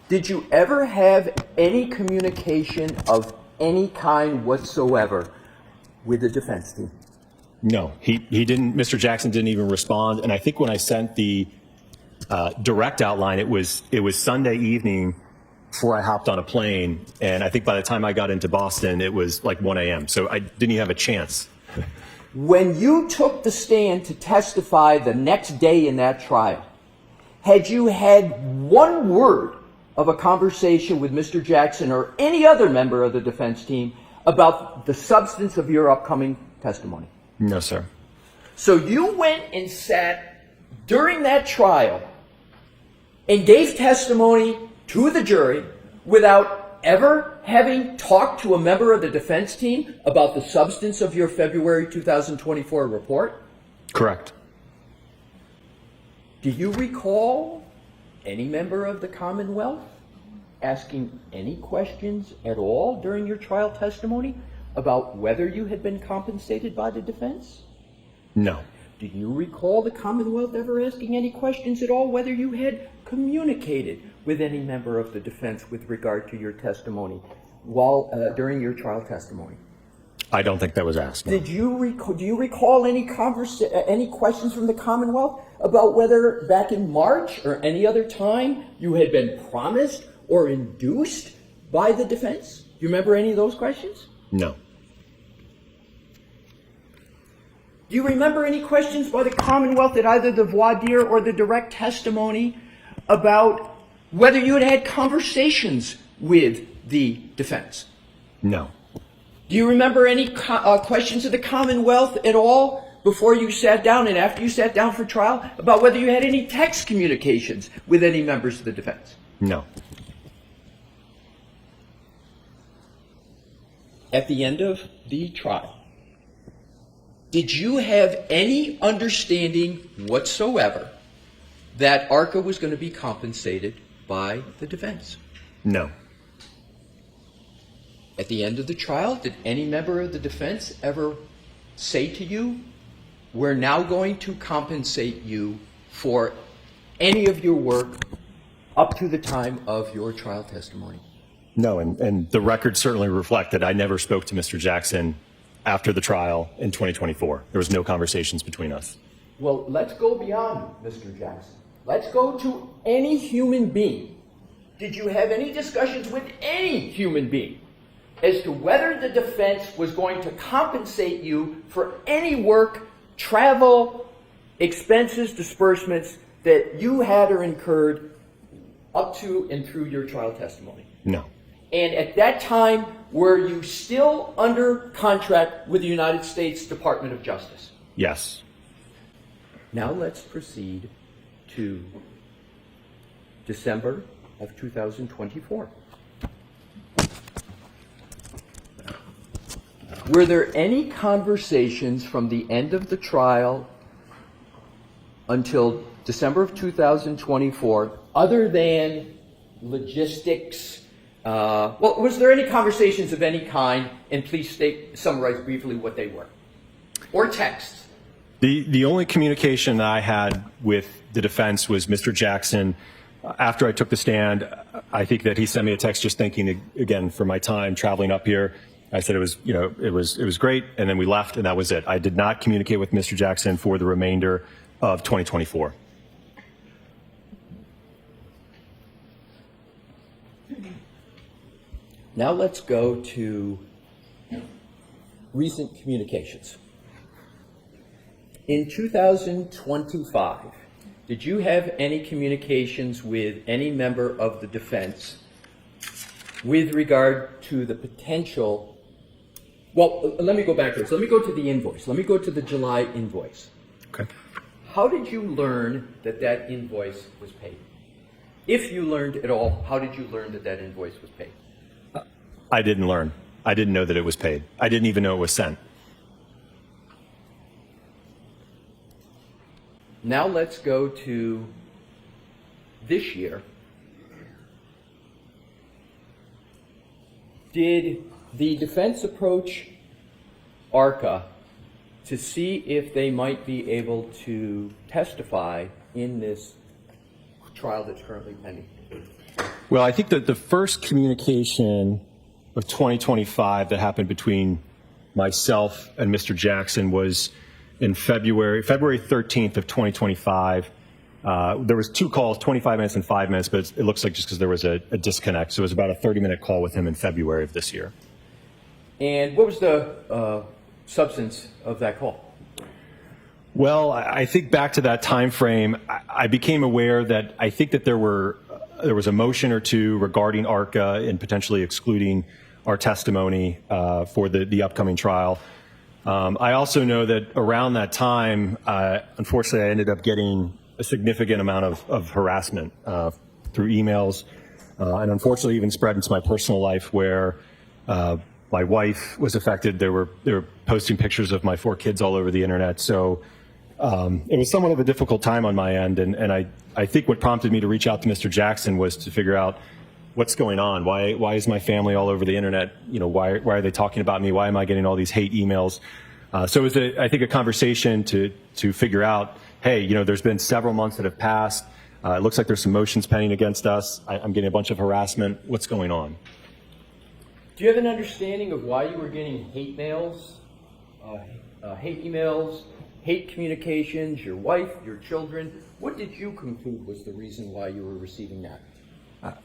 did you ever have any communication of any kind whatsoever with the defense team? No, he didn't. Mr. Jackson didn't even respond. And I think when I sent the direct outline, it was Sunday evening before I hopped on a plane. And I think by the time I got into Boston, it was like 1 a.m. So I didn't even have a chance. When you took the stand to testify the next day in that trial, had you had one word of a conversation with Mr. Jackson or any other member of the defense team about the substance of your upcoming testimony? No, sir. So you went and sat during that trial and gave testimony to the jury without ever having talked to a member of the defense team about the substance of your February 2024 report? Correct. Do you recall any member of the Commonwealth asking any questions at all during your trial testimony about whether you had been compensated by the defense? No. Do you recall the Commonwealth ever asking any questions at all whether you had communicated with any member of the defense with regard to your testimony during your trial testimony? I don't think that was asked. No. Do you recall any questions from the Commonwealth about whether back in March or any other time you had been promised or induced by the defense? Do you remember any of those questions? No. Do you remember any questions by the Commonwealth at either the voir dire or the direct testimony about whether you had had conversations with the defense? No. Do you remember any questions of the Commonwealth at all before you sat down and after you sat down for trial about whether you had any text communications with any members of the defense? No. At the end of the trial, did you have any understanding whatsoever that ARCCA was going to be compensated by the defense? No. At the end of the trial, did any member of the defense ever say to you, we're now going to compensate you for any of your work up to the time of your trial testimony? No, and the record certainly reflect that I never spoke to Mr. Jackson after the trial in 2024. There was no conversations between us. Well, let's go beyond Mr. Jackson. Let's go to any human being. Did you have any discussions with any human being as to whether the defense was going to compensate you for any work, travel, expenses, disbursements that you had or incurred up to and through your trial testimony? No. And at that time, were you still under contract with the United States Department of Justice? Yes. Now let's proceed to December of 2024. Were there any conversations from the end of the trial until December of 2024 other than logistics? Was there any conversations of any kind? And please summarize briefly what they were. Or text. The only communication that I had with the defense was Mr. Jackson. After I took the stand, I think that he sent me a text just thanking again for my time traveling up here. I said it was great, and then we left, and that was it. I did not communicate with Mr. Jackson for the remainder of 2024. Now let's go to recent communications. In 2025, did you have any communications with any member of the defense with regard to the potential? Well, let me go backwards. Let me go to the invoice. Let me go to the July invoice. Okay. How did you learn that that invoice was paid? If you learned at all, how did you learn that that invoice was paid? I didn't learn. I didn't know that it was paid. I didn't even know it was sent. Now let's go to this year. Did the defense approach ARCCA to see if they might be able to testify in this trial that's currently pending? Well, I think that the first communication of 2025 that happened between myself and Mr. Jackson was in February 13th of 2025. There was two calls, 25 minutes and 5 minutes, but it looks like just because there was a disconnect. So it was about a 30-minute call with him in February of this year. And what was the substance of that call? Well, I think back to that time frame, I became aware that I think that there was a motion or two regarding ARCCA and potentially excluding our testimony for the upcoming trial. I also know that around that time, unfortunately, I ended up getting a significant amount of harassment through emails, and unfortunately even spread into my personal life where my wife was affected. They were posting pictures of my 4 kids all over the internet. So it was somewhat of a difficult time on my end, and I think what prompted me to reach out to Mr. Jackson was to figure out what's going on. Why is my family all over the internet? Why are they talking about me? Why am I getting all these hate emails? So it was, I think, a conversation to figure out, hey, there's been several months that have passed. It looks like there's some motions pending against us. I'm getting a bunch of harassment. What's going on? Do you have an understanding of why you were getting hate mails, hate emails, hate communications, your wife, your children? What did you conclude was the reason why you were receiving that?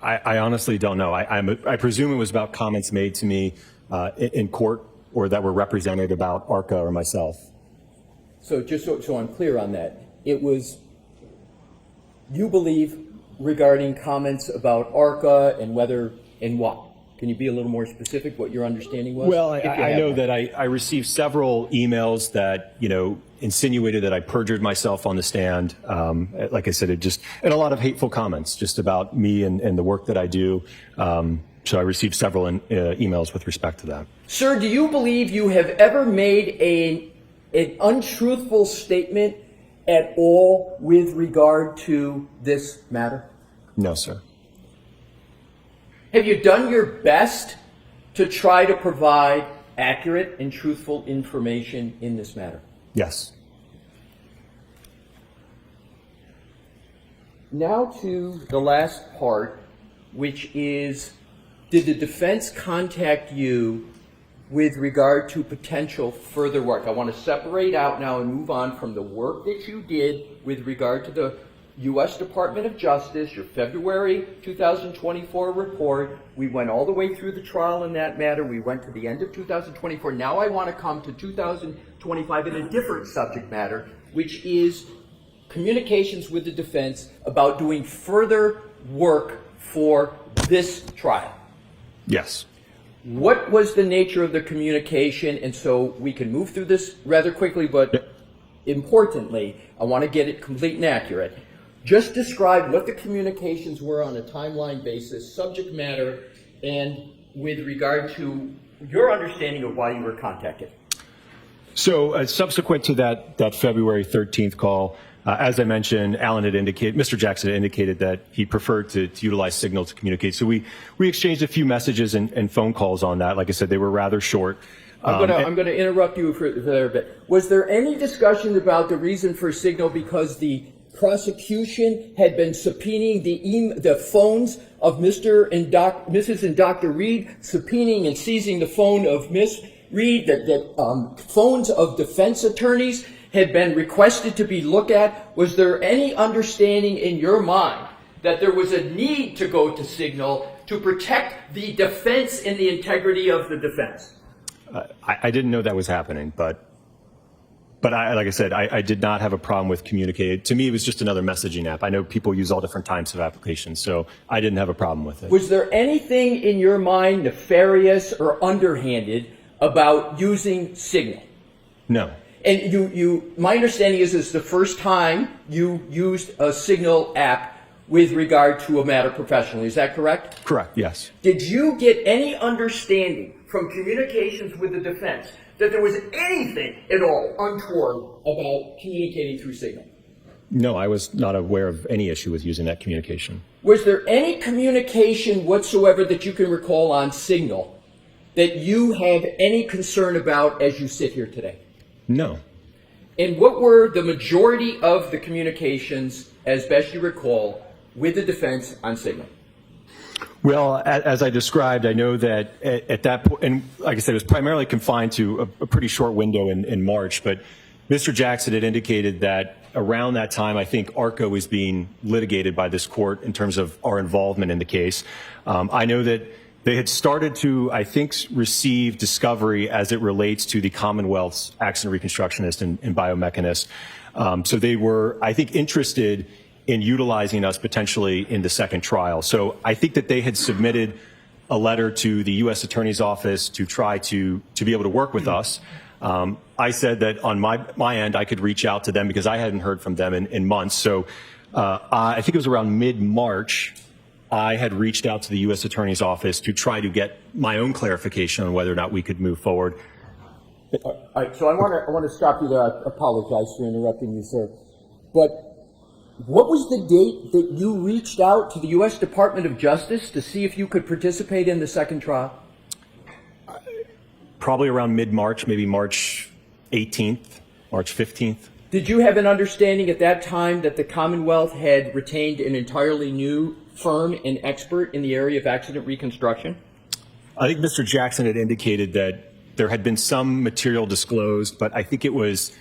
I honestly don't know. I presume it was about comments made to me in court or that were represented about ARCCA or myself. So just so I'm clear on that, it was, you believe, regarding comments about ARCCA and whether and what? Can you be a little more specific what your understanding was? Well, If you I have know one. that I received several emails that, insinuated that I perjured myself on the stand. Like I said, and a lot of hateful comments just about me and the work that I do. So I received several emails with respect to that. Sir, do you believe you have ever made an untruthful statement at all with regard to this matter? No, sir. Have you done your best to try to provide accurate and truthful information in this matter? Yes. Now to the last part, which is, did the defense contact you with regard to potential further work? I want to separate out now and move on from the work that you did with regard to the U.S. Department of Justice, your February 2024 report. We went all the way through the trial in that matter. We went to the end of 2024. Now I want to come to 2025 in a different subject matter, which is communications with the defense about doing further work for this trial. Yes. What was the nature of the communication? And so we can move through this rather quickly, but importantly, I want to get it complete and accurate. Just describe what the communications were on a timeline basis, subject matter, and with regard to your understanding of why you were contacted. So subsequent to that February 13th call, as I mentioned, Mr. Jackson had indicated that he preferred to utilize Signal to communicate. So we exchanged a few messages and phone calls on that. Like I said, they were rather short. I'm going to interrupt you for a bit. Was there any discussion about the reason for Signal because the prosecution had been subpoenaing the phones of Mrs. and Dr. Reed, subpoenaing and seizing the phone of Miss Reed, that phones of defense attorneys had been requested to be looked at? Was there any understanding in your mind that there was a need to go to Signal to protect the defense and the integrity of the defense? I didn't know that was happening, but like I said, I did not have a problem with communicating. To me, it was just another messaging app. I know people use all different types of applications, so I didn't have a problem with it. Was there anything in your mind nefarious or underhanded about using Signal? No. And my understanding is this is the first time you used a Signal app with regard to a matter professionally. Is that correct? Correct, yes. Did you get any understanding from communications with the defense that there was anything at all untoward about communicating through Signal? No, I was not aware of any issue with using that communication. Was there any communication whatsoever that you can recall on Signal that you have any concern about as you sit here today? No. And what were the majority of the communications, as best you recall, with the defense on Signal? Well, as I described, I know that at that point, and like I said, it was primarily confined to a pretty short window in March, but Mr. Jackson had indicated that around that time, I think ARCCA was being litigated by this court in terms of our involvement in the case. I know that they had started to, I think, receive discovery as it relates to the Commonwealth's accident reconstructionist and biomechanist. So they were, I think, interested in utilizing us potentially in the second trial. So I think that they had submitted a letter to the U.S. Attorney's Office to try to be able to work with us. I said that on my end, I could reach out to them because I hadn't heard from them in months. So I think it was around mid-March, I had reached out to the U.S. Attorney's Office to try to get my own clarification on whether or not we could move forward. All right, so I want to stop you there. I apologize for interrupting you, sir. But what was the date that you reached out to the U.S. Department of Justice to see if you could participate in the second trial? Probably around mid-March, maybe March 18th, March 15th. Did you have an understanding at that time that the Commonwealth had retained an entirely new firm and expert in the area of accident reconstruction? I think Mr. Jackson had indicated that there had been some material disclosed, but I think it was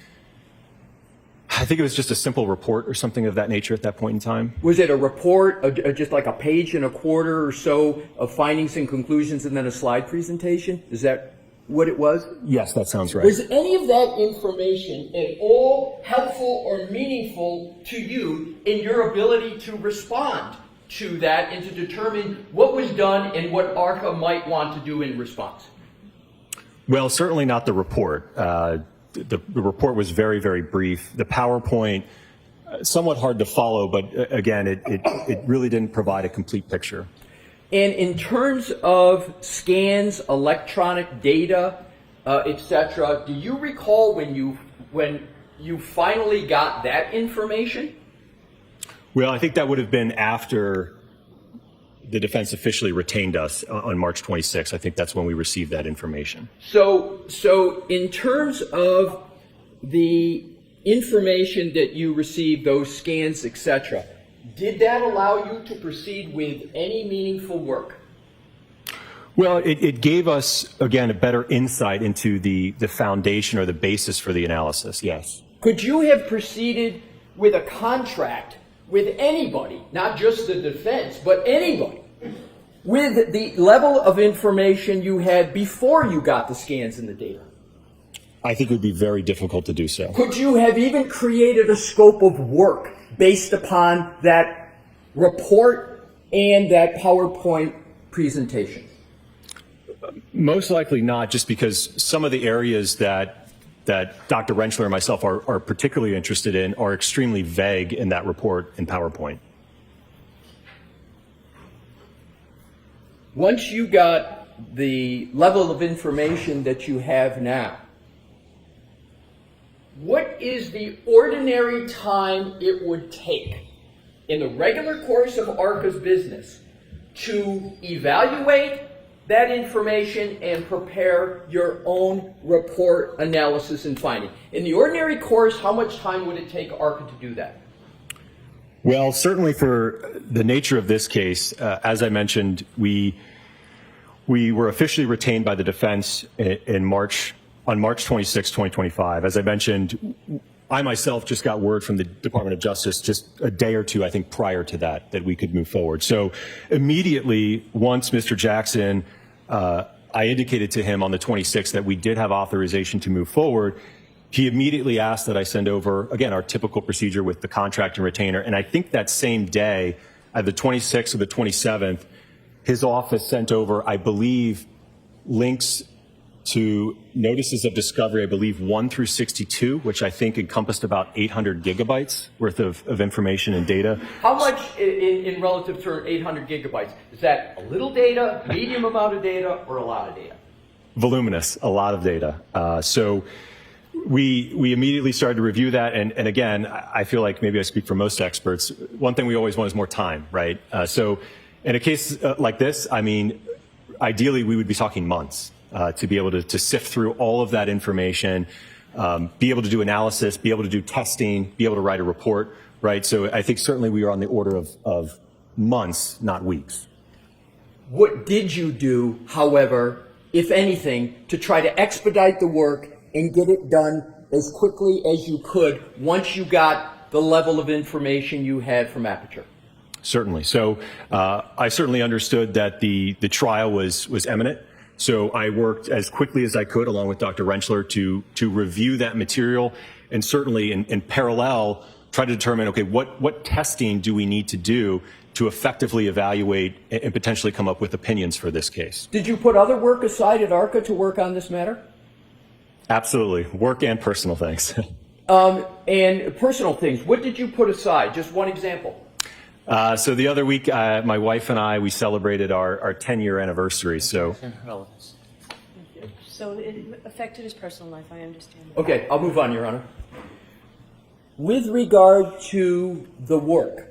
just a simple report or something of that nature at that point in time. Was it a report, just like a page and a quarter or so of findings and conclusions and then a slide presentation? Is that what it was? Yes, that sounds right. Was any of that information at all helpful or meaningful to you in your ability to respond to that and to determine what was done and what ARCCA might want to do in response? Well, certainly not the report. The report was very, very brief. The PowerPoint, somewhat hard to follow, but again, it really didn't provide a complete picture. And in terms of scans, electronic data, etc., do you recall when you finally got that information? Well, I think that would have been after the defense officially retained us on March 26th. I think that's when we received that information. So in terms of the information that you received, those scans, etc., did that allow you to proceed with any meaningful work? Well, it gave us, again, a better insight into the foundation or the basis for the analysis, yes. Could you have proceeded with a contract with anybody, not just the defense, but anybody, with the level of information you had before you got the scans and the data? I think it would be very difficult to do so. Could you have even created a scope of work based upon that report and that PowerPoint presentation? Most likely not, just because some of the areas that Dr. Rentschler and myself are particularly interested in are extremely vague in that report and PowerPoint. Once you got the level of information that you have now, what is the ordinary time it would take in the regular course of ARCCA's business to evaluate that information and prepare your own report, analysis, and finding? In the ordinary course, how much time would it take ARCCA to do that? Well, certainly for the nature of this case, as I mentioned, we were officially retained by the defense on March 26, 2025. As I mentioned, I myself just got word from the Department of Justice just a day or two, I think, prior to that we could move forward. So immediately, once Mr. Jackson, I indicated to him on the 26th that we did have authorization to move forward, he immediately asked that I send over, again, our typical procedure with the contract and retainer. And I think that same day, at the 26th or the 27th, his office sent over, I believe, links to notices of discovery, I believe 1 through 62, which I think encompassed about 800 gigabytes worth of information and data. How much in relative to 800 gigabytes? Is that a little data, medium amount of data, or a lot of data? Voluminous, a lot of data. So we immediately started to review that. And again, I feel like maybe I speak for most experts. One thing we always want is more time, right? So in a case like this, I mean, ideally we would be talking months. To be able to sift through all of that information, be able to do analysis, be able to do testing, be able to write a report, right? So I think certainly we are on the order of months, not weeks. What did you do, however, if anything, to try to expedite the work and get it done as quickly as you could once you got the level of information you had from Aperture? Certainly. So I certainly understood that the trial was imminent. So I worked as quickly as I could, along with Dr. Rentschler, to review that material, and certainly in parallel, try to determine, okay, what testing do we need to do to effectively evaluate and potentially come up with opinions for this case. Did you put other work aside at ARCCA to work on this matter? Absolutely. Work and personal things. And personal things. What did you put aside? Just one example. So the other week, my wife and I, we celebrated our 10-year anniversary. So it affected his personal life, I understand. Okay, I'll move on, Your Honor. With regard to the work,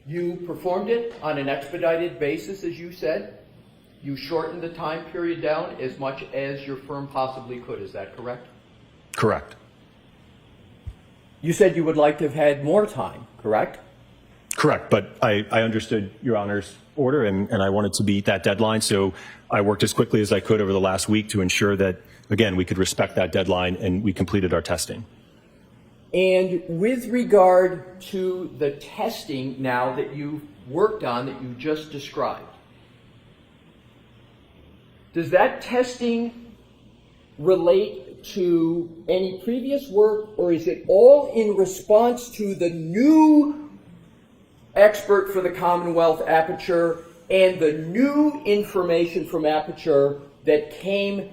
you performed it on an expedited basis, as you said. You shortened the time period down as much as your firm possibly could. Is that correct? Correct. You said you would like to have had more time, correct? Correct, but I understood Your Honor's order, and I wanted to beat that deadline, so I worked as quickly as I could over the last week to ensure that, again, we could respect that deadline, and we completed our testing. And with regard to the testing now that you've worked on, that you just described, does that testing relate to any previous work, or is it all in response to the new expert for the Commonwealth Aperture and the new information from Aperture that came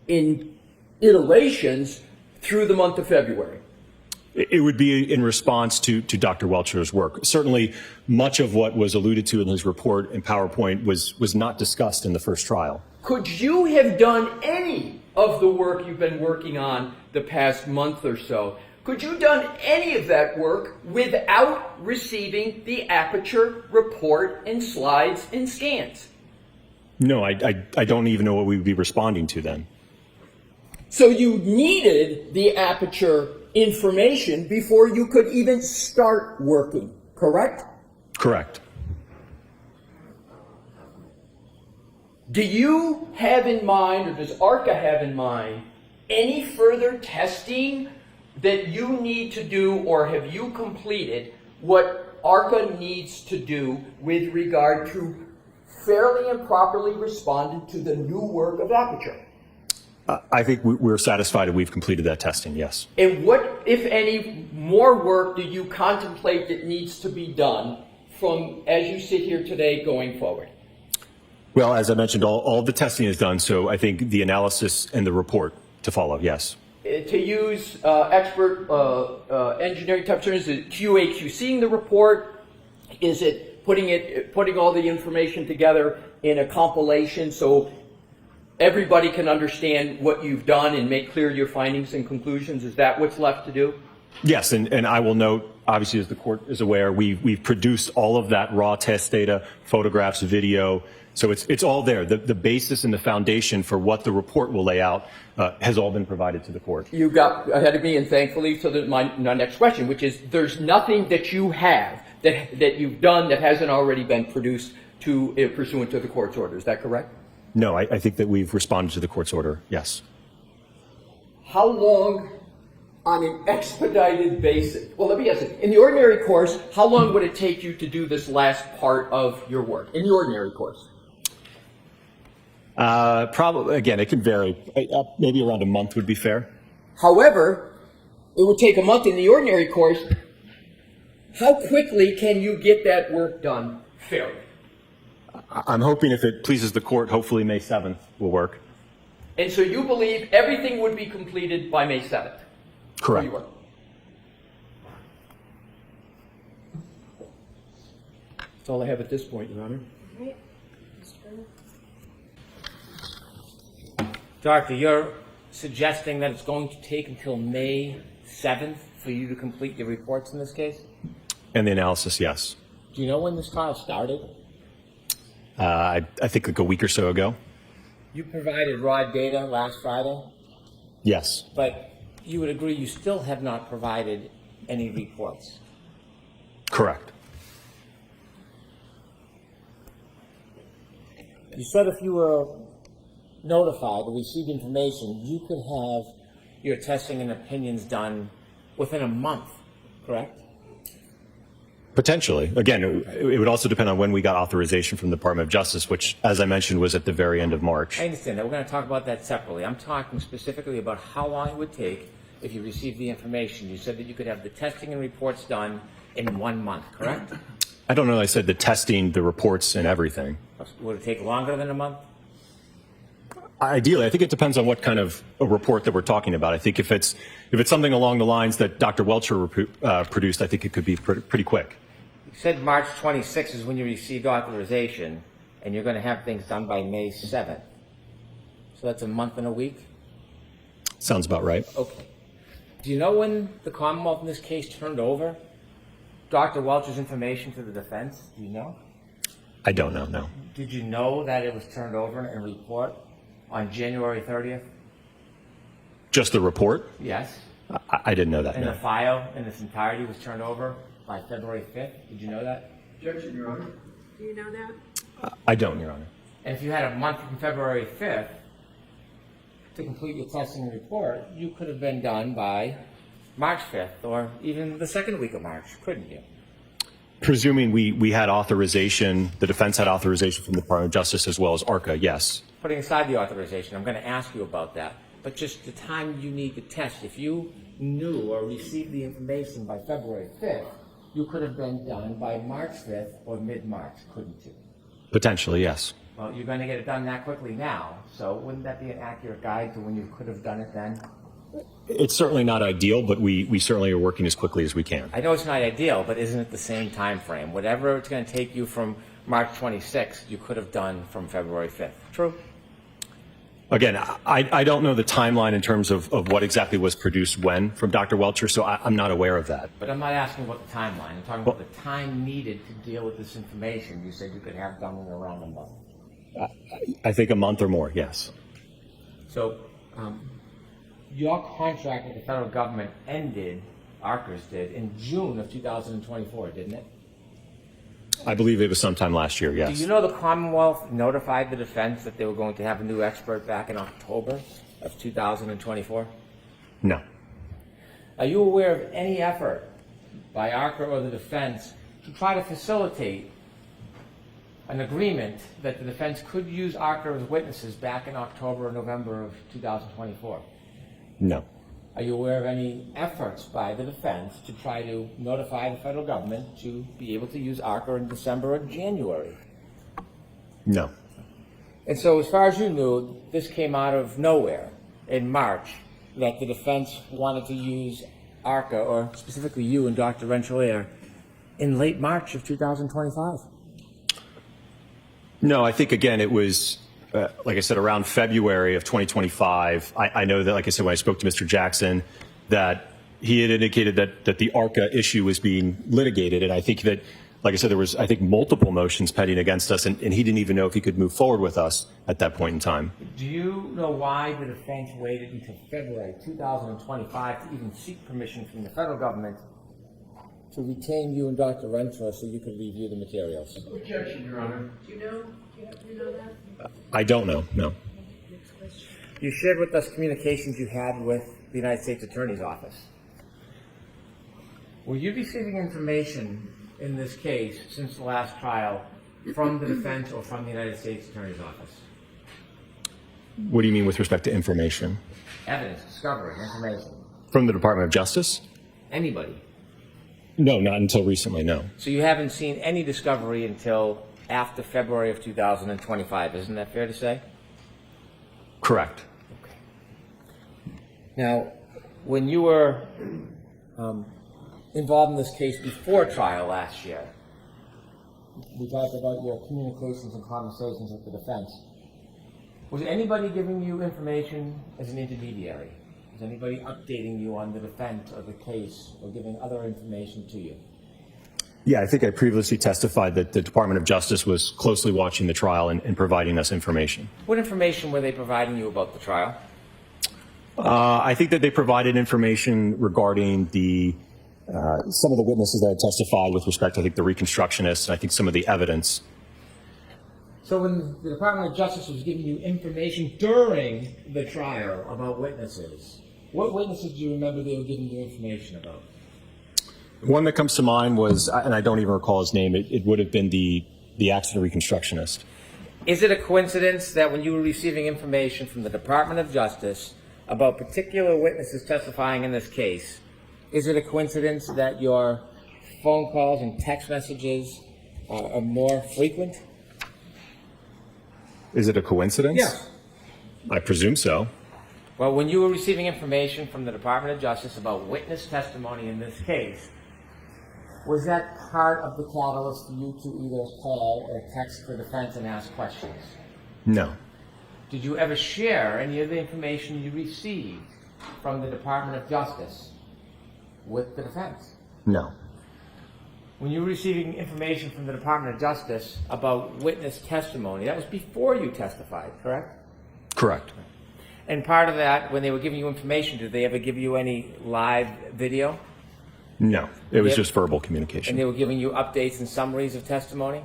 in iterations through the month of February? It would be in response to Dr. Welchler's work. Certainly, much of what was alluded to in his report and PowerPoint was not discussed in the first trial. Could you have done any of the work you've been working on the past month or so? Could you have done any of that work without receiving the Aperture report and slides and scans? No, I don't even know what we would be responding to then. So you needed the Aperture information before you could even start working, correct? Correct. Do you have in mind, or does ARCCA have in mind, any further testing that you need to do, or have you completed what ARCCA needs to do with regard to fairly and properly responding to the new work of Aperture? I think we're satisfied that we've completed that testing, yes. And what, if any, more work do you contemplate that needs to be done from, as you sit here today, going forward? Well, as I mentioned, all the testing is done, so I think the analysis and the report to follow, yes. To use expert engineering type terms, is it QA/QCing the report? Is it putting all the information together in a compilation so everybody can understand what you've done and make clear your findings and conclusions? Is that what's left to do? Yes, and I will note, obviously, as the court is aware, we've produced all of that raw test data, photographs, video, so it's all there. The basis and the foundation for what the report will lay out has all been provided to the court. You got ahead of me, and thankfully, to my next question, which is there's nothing that you have that you've done that hasn't already been produced to pursuant to the court's order. Is that correct? No, I think that we've responded to the court's order, yes. How long, on an expedited basis, well, let me ask you, in the ordinary course, how long would it take you to do this last part of your work, in the ordinary course? Probably, again, it can vary. Maybe around a month would be fair. However, it would take a month in the ordinary course. How quickly can you get that work done fairly? I'm hoping, if it pleases the court, hopefully May 7th will work. And so you believe everything would be completed by May 7th? Correct. That's all I have at this point, Your Honor. Doctor, you're suggesting that it's going to take until May 7th for you to complete your reports in this case? And the analysis, yes. Do you know when this trial started? I think like a week or so ago. You provided raw data last Friday, Yes. but you would agree you still have not provided any reports. Correct. You said if you were notified or received information, you could have your testing and opinions done within a month, correct? Potentially. Again, it would also depend on when we got authorization from the Department of Justice, which, as I mentioned, was at the very end of March. I understand that. We're going to talk about that separately. I'm talking specifically about how long it would take if you received the information. You said that you could have the testing and reports done in 1 month, correct? I don't know. I said the testing, the reports, and everything. Would it take longer than a month? Ideally, I think it depends on what kind of a report that we're talking about. I think if it's something along the lines that Dr. Welchler produced, I think it could be pretty quick. You said March 26th is when you received authorization, and you're going to have things done by May 7th. So that's a month and a week? Sounds about right. Okay. Do you know when the Commonwealth in this case turned over Dr. Welch's information to the defense? Do you know? I don't know, no. Did you know that it was turned over in a report on January 30th? Just the report? Yes. I didn't know that, And no. the file in its entirety was turned over by February 5th? Did you know that? Objection, Your Honor. Do you know that? I don't, Your Honor. And if you had a month from February 5th to complete your testing and report, you could have been done by March 5th or even the second week of March, couldn't you? Presuming we had authorization, the defense had authorization from the Department of Justice as well as ARCCA, yes. Putting aside the authorization, I'm going to ask you about that. but just the time you need to test. If you knew or received the information by February 5th, you could have been done by March 5th or mid-March, couldn't you? Potentially, yes. Well, you're going to get it done that quickly now, so wouldn't that be an accurate guide to when you could have done it then? It's certainly not ideal, but we certainly are working as quickly as we can. I know it's not ideal, but isn't it the same time frame? Whatever it's going to take you from March 26th, you could have done from February 5th. True? Again, I don't know the timeline in terms of what exactly was produced when from Dr. Welcher, so I'm not aware of that. But I'm not asking about the timeline. I'm talking about the time needed to deal with this information. You said you could have done in around a month. I think a month or more, yes. So, your contract with the federal government ended, ARCCA's did, in June of 2024, didn't it? I believe it was sometime last year, yes. Do you know the Commonwealth notified the defense that they were going to have a new expert back in October of 2024? No. Are you aware of any effort by ARCCA or the defense to try to facilitate an agreement that the defense could use ARCCA as witnesses back in October or November of 2024? No. Are you aware of any efforts by the defense to try to notify the federal government to be able to use ARCCA in December or January? No. And so as far as you knew, this came out of nowhere in March, that the defense wanted to use ARCCA, or specifically you and Dr. Rentschler, in late March of 2025. No, I think, again, it was, like I said, around February of 2025. I know that, like I said, when I spoke to Mr. Jackson, that he had indicated that the ARCCA issue was being litigated. And I think that, like I said, there was, I think, multiple motions pending against us, and he didn't even know if he could move forward with us at that point in time. Do you know why the defense waited until February 2025 to even seek permission from the federal government to retain you and Dr. Rentschler so you could review the materials? Objection, Your Honor. Do you know that? I don't know, no. You shared with us communications you had with the United States Attorney's Office. Were you receiving information in this case since the last trial from the defense or from the United States Attorney's Office? What do you mean with respect to information? Evidence, discovery, information. From the Department of Justice? Anybody? No, not until recently, no. So you haven't seen any discovery until after February of 2025, isn't that fair to say? Correct. Now, when you were involved in this case before trial last year, we talked about your communications and conversations with the defense. Was anybody giving you information as an intermediary? Was anybody updating you on the defense of the case or giving other information to you? Yeah, I think I previously testified that the Department of Justice was closely watching the trial and providing us information. What information were they providing you about the trial? I think that they provided information regarding the some of the witnesses that had testified with respect to, I think, the reconstructionists, and I think some of the evidence. So when the Department of Justice was giving you information during the trial about witnesses, what witnesses do you remember they were giving you information about? One that comes to mind was, and I don't even recall his name, it would have been the accident reconstructionist. Is it a coincidence that when you were receiving information from the Department of Justice about particular witnesses testifying in this case, is it a coincidence that your phone calls and text messages are more frequent? Is it a coincidence? Yes. I presume so. Well, when you were receiving information from the Department of Justice about witness testimony in this case, was that part of the catalyst for you to either call or text the defense and ask questions? No. Did you ever share any of the information you received from the Department of Justice with the defense? No. When you were receiving information from the Department of Justice about witness testimony, that was before you testified, correct? Correct. And part of that, when they were giving you information, did they ever give you any live video? No. It was Yep. just verbal And communication. they were giving you updates and summaries of testimony?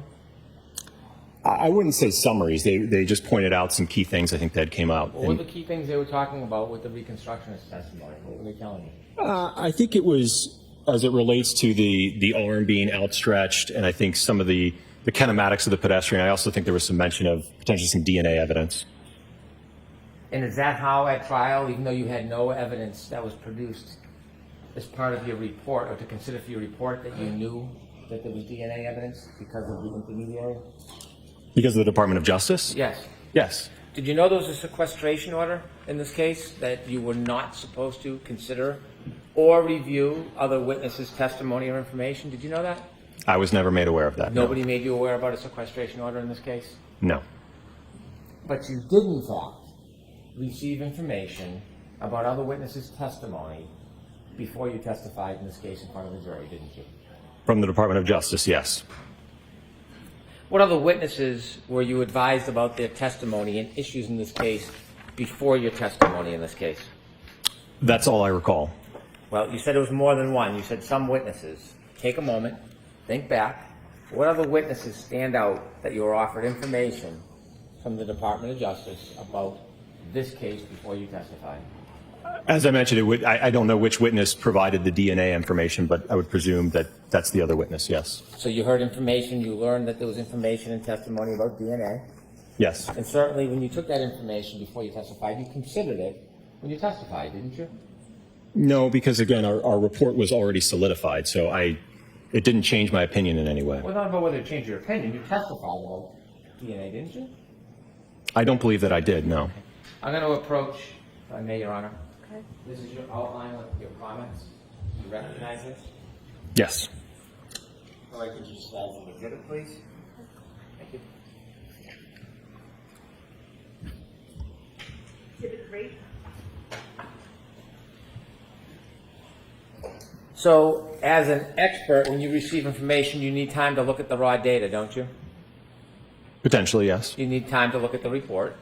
I wouldn't say summaries. They just pointed out some key things I think that came out. What were the key things they were talking about with the reconstructionist testimony? What were they telling you? I think it was as it relates to the arm being outstretched, and I think some of the kinematics of the pedestrian. I also think there was some mention of potentially some DNA evidence. And is that how at trial, even though you had no evidence that was produced as part of your report, or to consider for your report, that you knew that there was DNA evidence because of the intermediary? Because of the Department of Justice? Yes. Yes. Did you know there was a sequestration order in this case that you were not supposed to consider or review other witnesses' testimony or information? Did you know that? I was never made aware of that. Nobody made you aware about a sequestration order in this case? No. But you did, in fact, receive information about other witnesses' testimony before you testified in this case in front of the jury, didn't you? From the Department of Justice, yes. What other witnesses were you advised about their testimony and issues in this case before your testimony in this case? That's all I recall. Well, you said it was more than one. You said some witnesses. Take a moment, think back. What other witnesses stand out that you were offered information from the Department of Justice about this case before you testified? As I mentioned, I don't know which witness provided the DNA information, but I would presume that that's the other witness, yes. So you heard information, you learned that there was information and testimony about DNA. Yes. And certainly when you took that information before you testified, you considered it when you testified, didn't you? No, because again, our report was already solidified, so it didn't change my opinion in any way. Well, not about whether it changed your opinion. You testified about DNA, didn't you? I don't believe that I did, no. I'm going to approach, if I may, Your Honor. Okay. This is your outline with your comments. You recognize this? Yes. All right, could you slide from the exhibit, please? Thank you. Exhibit 3. So, as an expert, when you receive information, you need time to look at the raw data, don't you? Potentially, yes. You need time to look at the report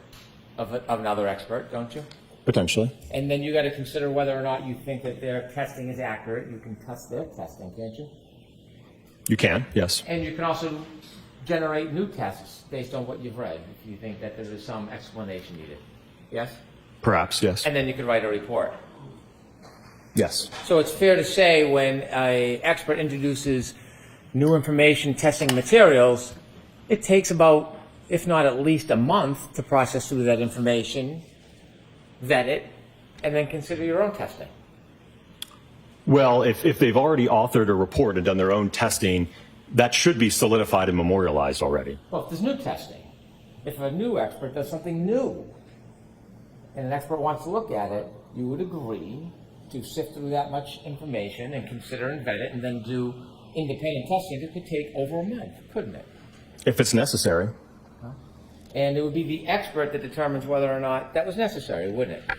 of another expert, don't you? Potentially. And then you got to consider whether or not you think that their testing is accurate. You can test their testing, can't you? You can, yes. And you can also generate new tests based on what you've read, if you think that there is some explanation needed. Yes? Perhaps, yes. And then you can write a report. Yes. So it's fair to say when an expert introduces new information, testing materials, it takes about, if not at least a month, to process through that information, vet it, and then consider your own testing. Well, if they've already authored a report and done their own testing, that should be solidified and memorialized already. Well, if there's new testing, if a new expert does something new, and an expert wants to look at it, you would agree to sift through that much information and consider and vet it and then do independent testing. It could take over a month, couldn't it? If it's necessary. And it would be the expert that determines whether or not that was necessary, wouldn't it?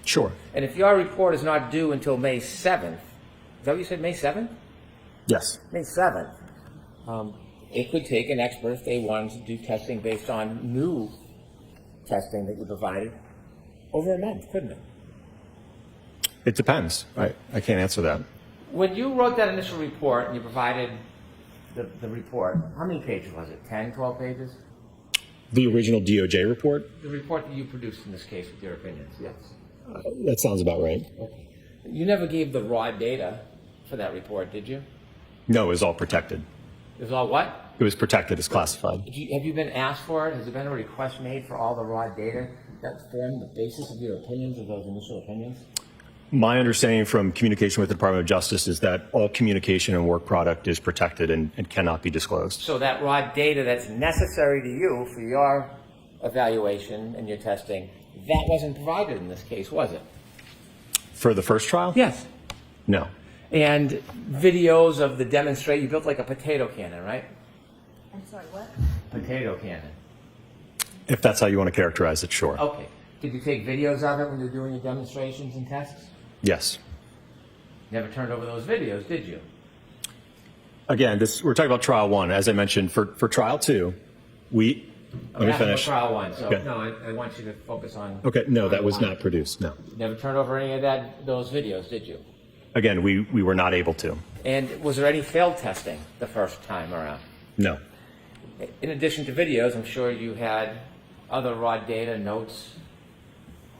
Sure. And if your report is not due until May 7th, is that what you said, May 7th? Yes. May 7th. It could take an expert, if they wanted to do testing based on new testing that you provided, over a month, couldn't it? It depends. I can't answer that. When you wrote that initial report and you provided the report, how many pages was it? 10, 12 pages? The original DOJ report? The report that you produced in this case with your opinions, yes. That sounds about right. Okay. You never gave the raw data for that report, did you? No, it was all protected. It was all what? It was protected as classified. Have you been asked for it? Has there been a request made for all the raw data that formed the basis of your opinions, of those initial opinions? My understanding from communication with the Department of Justice is that all communication and work product is protected and cannot be disclosed. So that raw data that's necessary to you for your evaluation and your testing, that wasn't provided in this case, was it? For the first trial? Yes. No. And videos of the demonstration, you built like a potato cannon, right? I'm sorry, what? Potato cannon. If that's how you want to characterize it, sure. Okay. Did you take videos of it when you were doing your demonstrations and tests? Yes. Never turned over those videos, did you? Again, we're talking about trial one. As I mentioned, for trial two, let me finish. Trial one, so Okay. no, I want you to focus on. Okay, no, that was one. not produced, no. Never turned over any of those videos, did you? Again, we were not able to. And was there any failed testing the first time around? No. In addition to videos, I'm sure you had other raw data, notes,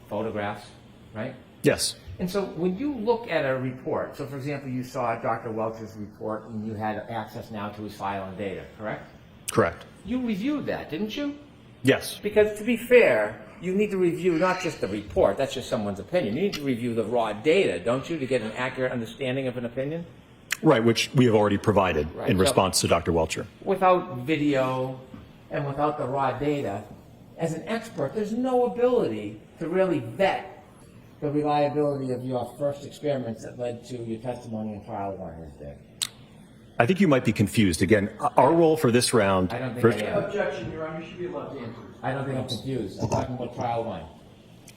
photographs, right? Yes. And so when you look at a report, so for example, you saw Dr. Welch's report and you had access now to his file and data, correct? Correct. You reviewed that, didn't you? Yes. Because to be fair, you need to review not just the report, that's just someone's opinion. You need to review the raw data, don't you, to get an accurate understanding of an opinion? Right, which we have already provided Right, in so- response to Dr. Welcher. Without video and without the raw data, as an expert, there's no ability to really vet the reliability of your first experiments that led to your testimony in trial one, is there? I think you might be confused. Again, our role for this round. I don't think first- I am. Objection, Your Honor, you should be allowed to answer. I don't think I'm confused. I'm talking about trial one.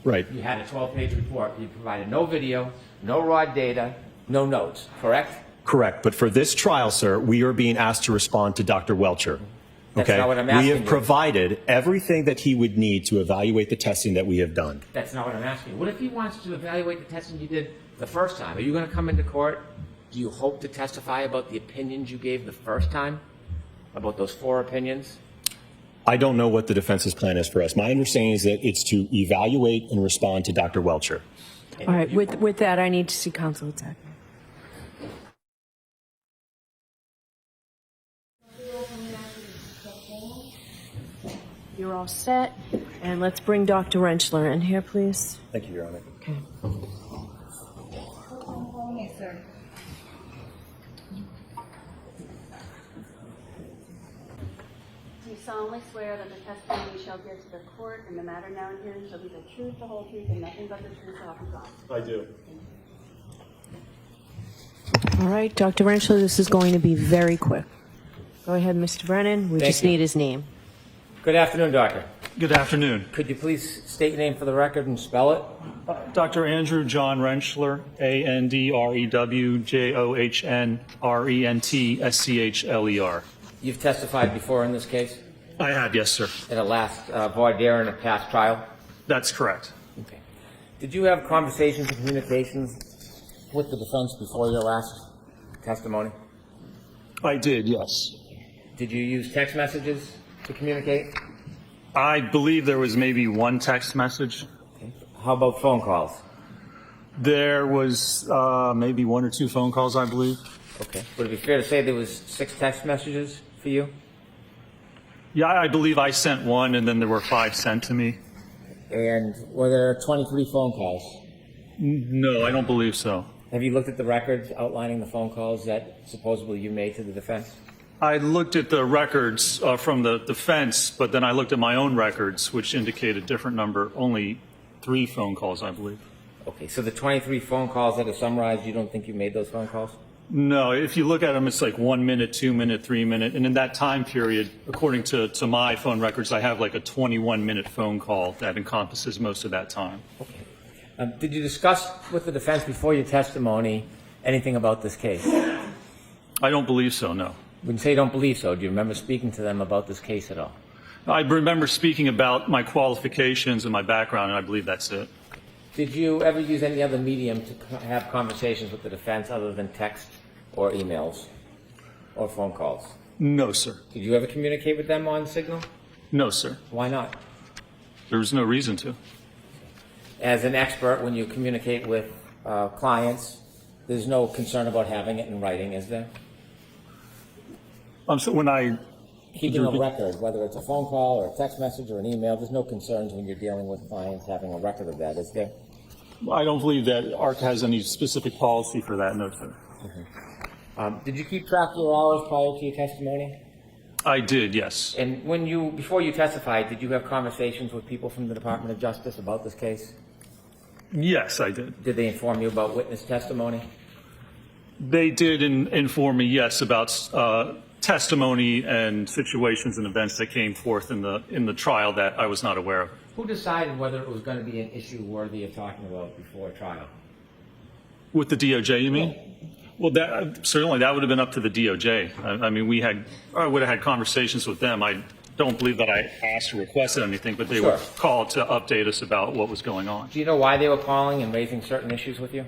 Right. You had a 12-page report. You provided no video, no raw data, no notes, correct? Correct. But for this trial, sir, we are being asked to respond to Dr. Welcher. That's Okay? not what I'm We asking have you. provided everything that he would need to evaluate the testing that we have done. That's not what I'm asking. What if he wants to evaluate the testing you did the first time? Are you going to come into court? Do you hope to testify about the opinions you gave the first time? About those 4 opinions? I don't know what the defense's plan is for us. My understanding is that it's to evaluate and respond to Dr. Welcher. All right, with that, I need to see counsel attack. You're all set, and let's bring Dr. Rentschler in here, please. Thank you, Your Honor. Okay. Do you solemnly swear that the testimony you shall give to the court in the matter now in hearing shall be the truth, the whole truth, and nothing but the truth, so help you God? I do. All right, Dr. Rentschler, this is going to be very quick. Go ahead, Mr. Brennan. We Thank just you. need his name. Good afternoon, Doctor. Good afternoon. Could you please state your name for the record and spell it? Dr. Andrew John Rentschler, ANDREWJOHNRENTSCHLER. You've testified before in this case? I have, yes, sir. In a last voir dire in a past trial? That's correct. Okay. Did you have conversations and communications with the defense before your last testimony? I did, yes. Did you use text messages to communicate? I believe there was maybe one text message. How about phone calls? There was maybe 1 or 2 phone calls, I believe. Okay. Would it be fair to say there was 6 text messages for you? Yeah, I believe I sent one, and then there were 5 sent to me. And were there 23 phone calls? No, I don't believe so. Have you looked at the records outlining the phone calls that supposedly you made to the defense? I looked at the records from the defense, but then I looked at my own records, which indicate a different number, only 3 phone calls, I believe. Okay, so the 23 phone calls that are summarized, you don't think you made those phone calls? No, if you look at them, it's like 1 minute, 2 minute, 3 minute. And in that time period, according to my phone records, I have like a 21-minute phone call that encompasses most of that time. Okay. Did you discuss with the defense before your testimony anything about this case? I don't believe so, no. When you say you don't believe so, do you remember speaking to them about this case at all? I remember speaking about my qualifications and my background, and I believe that's it. Did you ever use any other medium to have conversations with the defense other than text or emails or phone calls? No, sir. Did you ever communicate with them on Signal? No, sir. Why not? There was no reason to. As an expert, when you communicate with clients, there's no concern about having it in writing, is there? So when I Keeping a record, whether it's a phone call or a text message or an email, there's no concerns when you're dealing with clients having a record of that, is there? don't believe that ARCCA has any specific policy for that, no, sir. Did you keep track of your hours prior to your testimony? I did, yes. And before you testified, did you have conversations with people from the Department of Justice about this case? Yes, I did. Did they inform you about witness testimony? They did inform me, yes, about testimony and situations and events that came forth in the trial that I was not aware of. Who decided whether it was going to be an issue worthy of talking about before trial? With the DOJ, you mean? Well, certainly that would have been up to the DOJ. I mean, I would have had conversations with them. I don't believe that I asked or requested anything, but they were called to update us about what was going on. Do you know why they were calling and raising certain issues with you?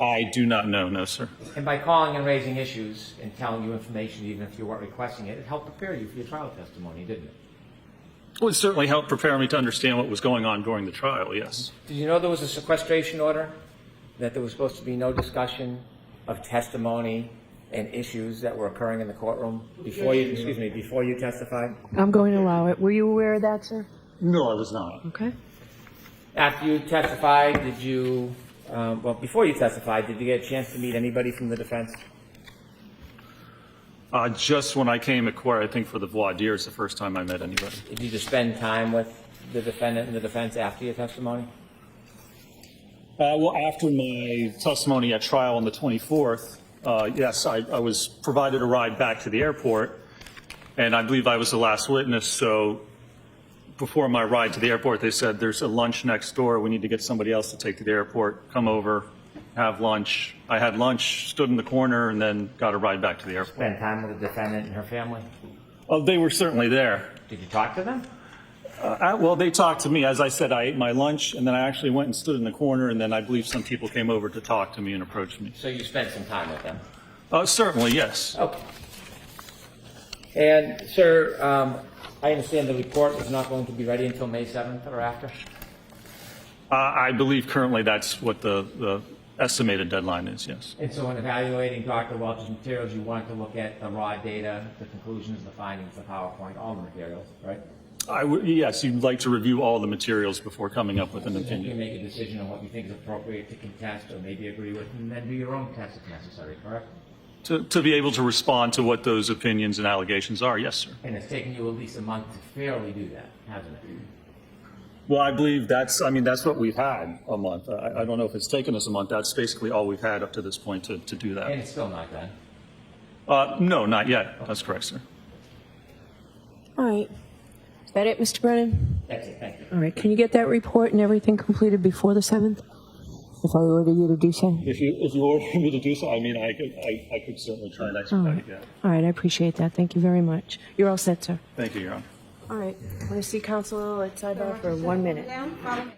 I do not know, no, sir. And by calling and raising issues and telling you information, even if you weren't requesting it, it helped prepare you for your trial testimony, didn't it? Well, it certainly helped prepare me to understand what was going on during the trial, yes. Did you know there was a sequestration order? That there was supposed to be no discussion of testimony and issues that were occurring in the courtroom before you testified? I'm going to allow it. Were you aware of that, sir? No, I was not. Okay. After you testified, did you, well, before you testified, did you get a chance to meet anybody from the defense? Just when I came at court, I think for the voir dire is the first time I met anybody. Did you just spend time with the defendant and the defense after your testimony? Well, after my testimony at trial on the 24th, yes, I was provided a ride back to the airport, and I believe I was the last witness. So before my ride to the airport, they said, there's a lunch next door. We need to get somebody else to take to the airport. Come over, have lunch. I had lunch, stood in the corner, and then got a ride back to the airport. Spend time with the defendant and her family? Oh, they were certainly there. Did you talk to them? Well, they talked to me. As I said, I ate my lunch, and then I actually went and stood in the corner, and then I believe some people came over to talk to me and approach me. So you spent some time with them? Certainly, yes. Okay. And, sir, I understand the report is not going to be ready until May 7th or after? I believe currently that's what the estimated deadline is, yes. And so in evaluating Dr. Welch's materials, you want to look at the raw data, the conclusions, the findings, the PowerPoint, all the materials, right? Yes, you'd like to review all the materials before coming up with an You can opinion. make a decision on what you think is appropriate to contest or maybe agree with, and then do your own test if necessary, correct? To be able to respond to what those opinions and allegations are, yes, sir. And it's taken you at least a month to fairly do that, hasn't it? Well, I believe that's what we've had, a month. I don't know if it's taken us a month. That's basically all we've had up to this point to do And that. it's still not done. No, not yet. That's correct, sir. All right. Is that it, Mr. Brennan? That's it, thank you. All right. Can you get that report and everything completed before the 7th? If I order you to do so? If you order me to do so, I mean, I could certainly try and expedite it, yeah. All right. I appreciate that. Thank you very much. You're all set, sir. Thank you, Your Honor. All right. Want to see counsel at sidebar for 1 minute? Down, follow me.